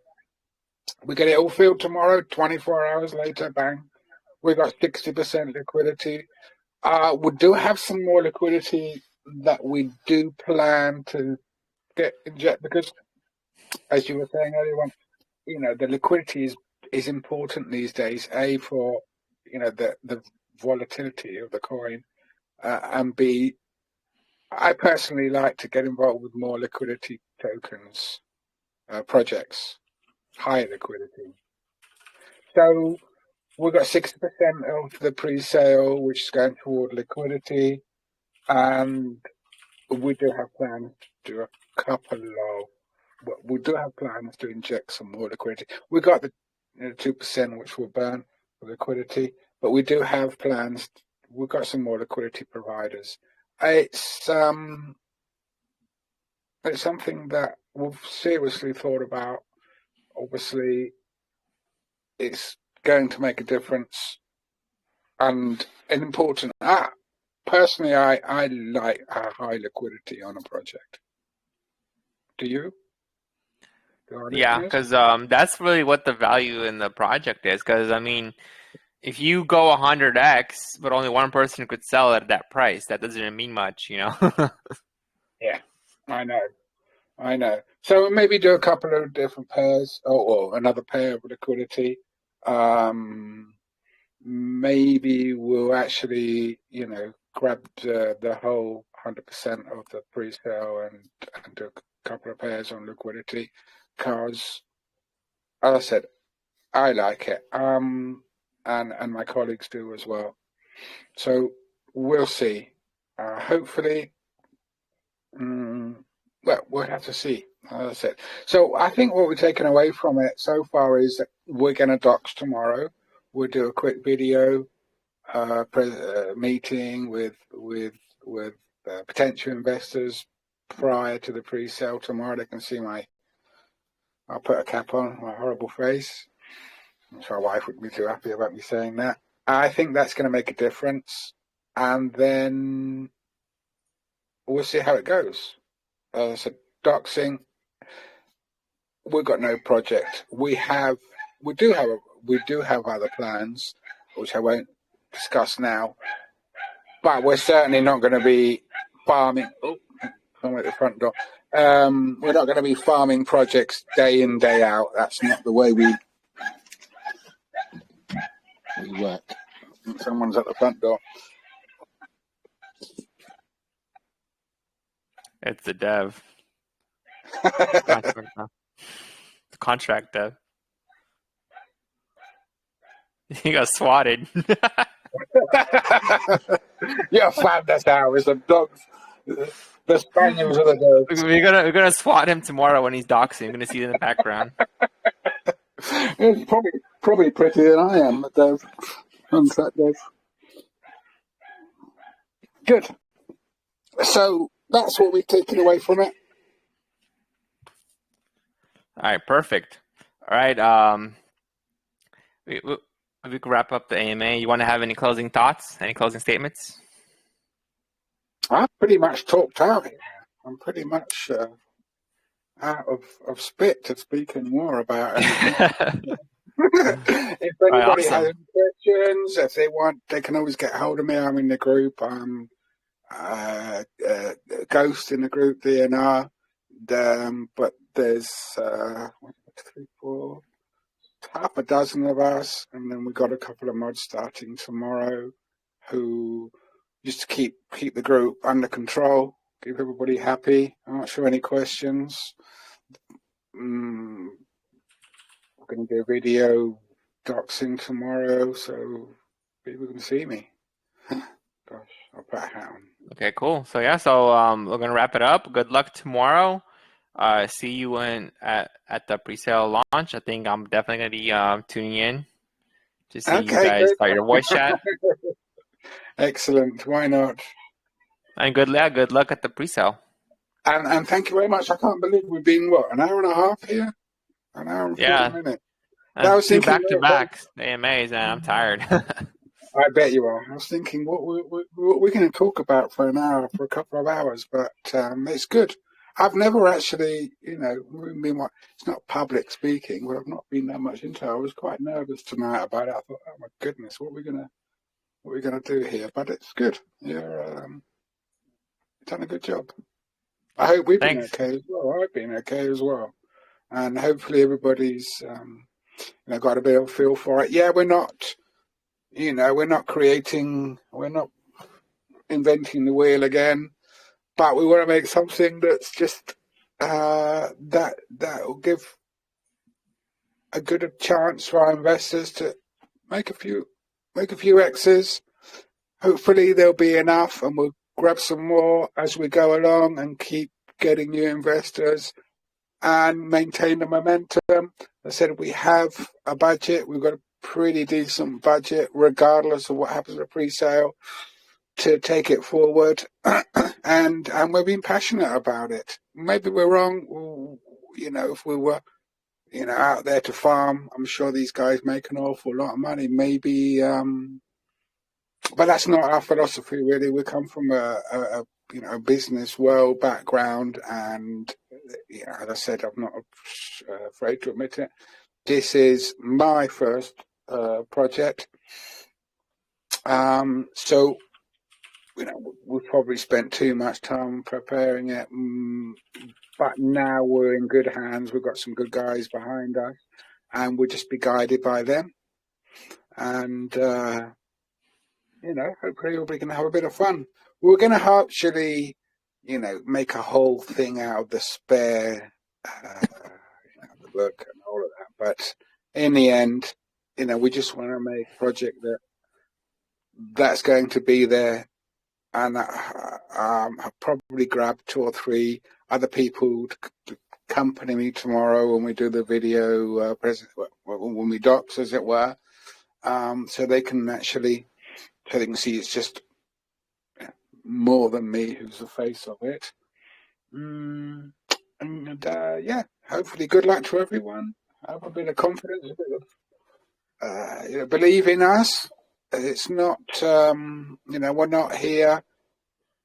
We get it all filled tomorrow. 24 hours later, bang. We got 60% liquidity. We do have some more liquidity that we do plan to inject because, as you were saying earlier on, the liquidity is important these days. A, for the volatility of the coin, and B, I personally like to get involved with more liquidity tokens projects, higher liquidity. So we've got 60% of the pre-sale, which is going toward liquidity, and we do have plans to do a couple of. We do have plans to inject some more liquidity. We got the 2% which will burn for liquidity, but we do have plans. We've got some more liquidity providers. It's something that we've seriously thought about. Obviously, it's going to make a difference and an important. Personally, I like a high liquidity on a project. Do you? Do our Yeah, listeners? because that's really what the value in the project is. Because I mean, if you go 100x, but only one person could sell it at that price, that doesn't mean much, you know? Yeah, I know. I know. So maybe do a couple of different pairs, or another pair of liquidity. Maybe we'll actually, grab the whole 100% of the pre-sale and do a couple of pairs on liquidity, because, as I said, I like it. And my colleagues do as well. So we'll see. Hopefully, well, we'll have to see. As I said. So I think what we're taking away from it so far is that we're going to docs tomorrow. We'll do a quick video meeting with potential investors prior to the pre-sale tomorrow. They can see I'll put a cap on my horrible face. I'm sure my wife would be too happy about me saying that. I think that's going to make a difference, and then we'll see how it goes. So doxing, we've got no project. We do have other plans, which I won't discuss now. But we're certainly not going to be farming. Oh, I'm at the front door. We're not going to be farming projects day in, day out. That's not the way we work. Someone's at the front door. It's the dev. Contract dev. The contract dev. He got swatted. Yeah, fam, that's ours. The dogs, the spaniels are the dogs. We're gonna swat him tomorrow when he's doxing. You're gonna see it in the background. It's probably prettier than I am, but Dev. Contract Dev. Good. So that's what we've taken away from it. All right, perfect. All right, we can wrap up the AMA. You want to have any closing thoughts? Any closing statements? I've pretty much talked out here. I'm pretty much out of spit to speak anymore about anything. If All right, anybody has awesome. any questions, if they want, they can always get hold of me. I'm in the group. I'm Ghost in the group, DNR. But there's 3, 4, half a dozen of us, and then we've got a couple of mods starting tomorrow who just to keep the group under control, keep everybody happy. I'm not sure any questions. We're going to do a video doxing tomorrow, so people can see me. Gosh, I'll put a hat on. Okay, cool. So yeah, so we're gonna wrap it up. Good luck tomorrow. See you at the pre-sale launch. I think I'm definitely gonna be tuning in to see you Okay, guys good. start your voice chat. Excellent. Why not? And good luck at the pre-sale. And thank you very much. I can't believe we've been, what, an hour and a half here? An hour and 40 Yeah, minutes. But I and was two thinking, back-to-back AMAs, and I'm tired. I bet you are. I was thinking, what we're going to talk about for an hour, for a couple of hours, but it's good. I've never actually, it's not public speaking, but I've not been that much into it. I was quite nervous tonight about it. I thought, oh my goodness, what are we gonna do here? But it's good. You've done a good job. I hope we've been Thanks. okay as well. I've been okay as well, and hopefully everybody's got a bit of a feel for it. Yeah, we're not we're not inventing the wheel again, but we want to make something that's just that will give a good chance for our investors to make a few X's. Hopefully there'll be enough, and we'll grab some more as we go along and keep getting new investors and maintain the momentum. I said we have a budget. We've got a pretty decent budget, regardless of what happens at pre-sale, to take it forward. and we're being passionate about it. Maybe we're wrong. If we were, out there to farm, I'm sure these guys make an awful lot of money. Maybe, but that's not our philosophy, really. We come from a business world background, and as I said, I'm not afraid to admit it. This is my first project, so we've probably spent too much time preparing it, but now we're in good hands. We've got some good guys behind us, and we'll just be guided by them. And hopefully we can have a bit of fun. We're going to actually, make a whole thing out of the spare, the book and all of that. But in the end, we just want to make a project that's going to be there. And I'll probably grab 2 or 3 other people to accompany me tomorrow when we do the video when we docs, as it were, so they can see it's just more than me who's the face of it. And hopefully good luck to everyone. Have a bit of confidence, a bit of believe in us. It's not, we're not here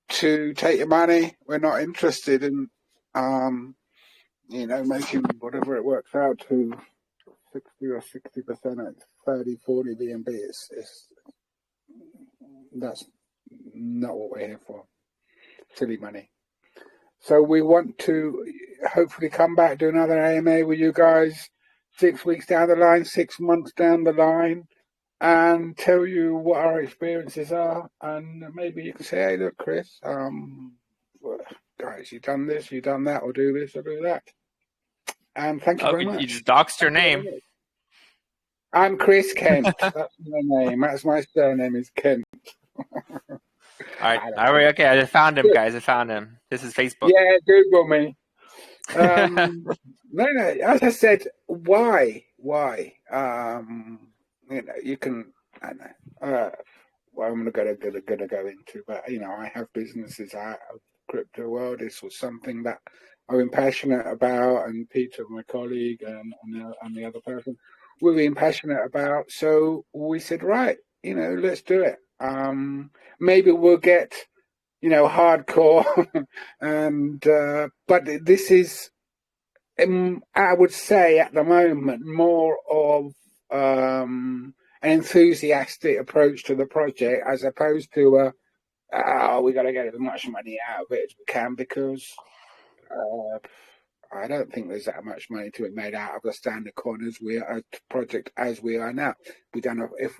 to take your money. We're not interested in, making whatever it works out to 60 or 60% at 30, 40 BNB. That's not what we're here for. Silly money. So we want to hopefully come back, do another AMA with you guys 6 weeks down the line, 6 months down the line, and tell you what our experiences are. And maybe you can say, hey, look, Chris, guys, you've done this, you've done that, or do this, or do that. And thank you very much. You just doxed your name. I'm Chris Kent. That's my name. That's my surname is Kent. All right. Okay, I just found him, guys. I found him. This is Facebook. Yeah, Google me. No. As I said, why? You can. I know. Well, I'm gonna go into, but I have businesses out of the crypto world. This was something that I've been passionate about, and Peter, my colleague, and the other person, we've been passionate about. So we said, right, let's do it. Maybe we'll get hardcore. And but this is, I would say, at the moment, more of an enthusiastic approach to the project, as opposed to we got to get as much money out of it as we can, because I don't think there's that much money to be made out of a standard coin as we are, a project as we are now. We don't know if,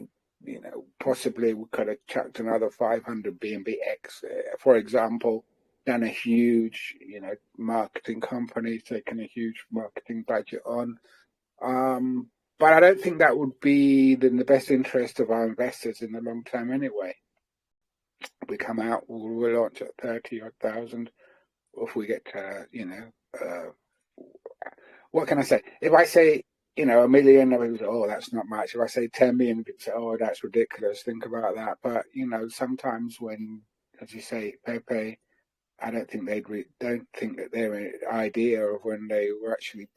possibly we could have chucked another 500 BNBX, for example, done a huge, marketing company, taken a huge marketing budget on. But I don't think that would be in the best interest of our investors in the long term anyway. We come out, we'll launch at 30,000. If we get to, what can I say? If I say, a million, people say, oh, that's not much. If I say 10 million, people say, oh, that's ridiculous. Think about that. But, sometimes when, as you say, Pepe, I don't think don't think that their idea of when they were actually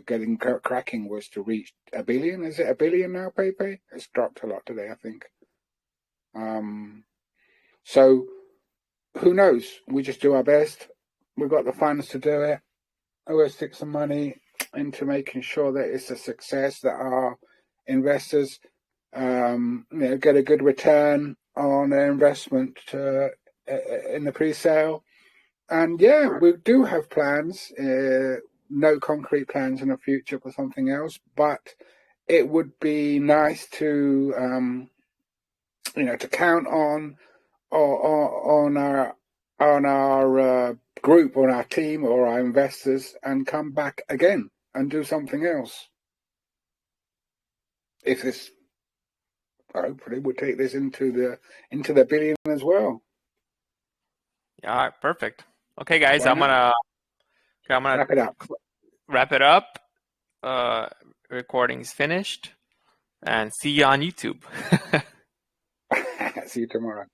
getting cracking was to reach a billion. Is it a billion now, Pepe? It's dropped a lot today, I think. So who knows? We just do our best. We've got the funds to do it. We'll stick some money into making sure that it's a success, that our investors, get a good return on their investment in the pre-sale. And yeah, we do have plans, no concrete plans in the future for something else, but it would be nice to, to count on our group, on our team, or our investors, and come back again and do something else. If this, hopefully, we'll take this into the billion as well. Yeah, perfect. Okay, guys, I'm gonna wrap it up. Recording's finished, and see you on YouTube. See you tomorrow.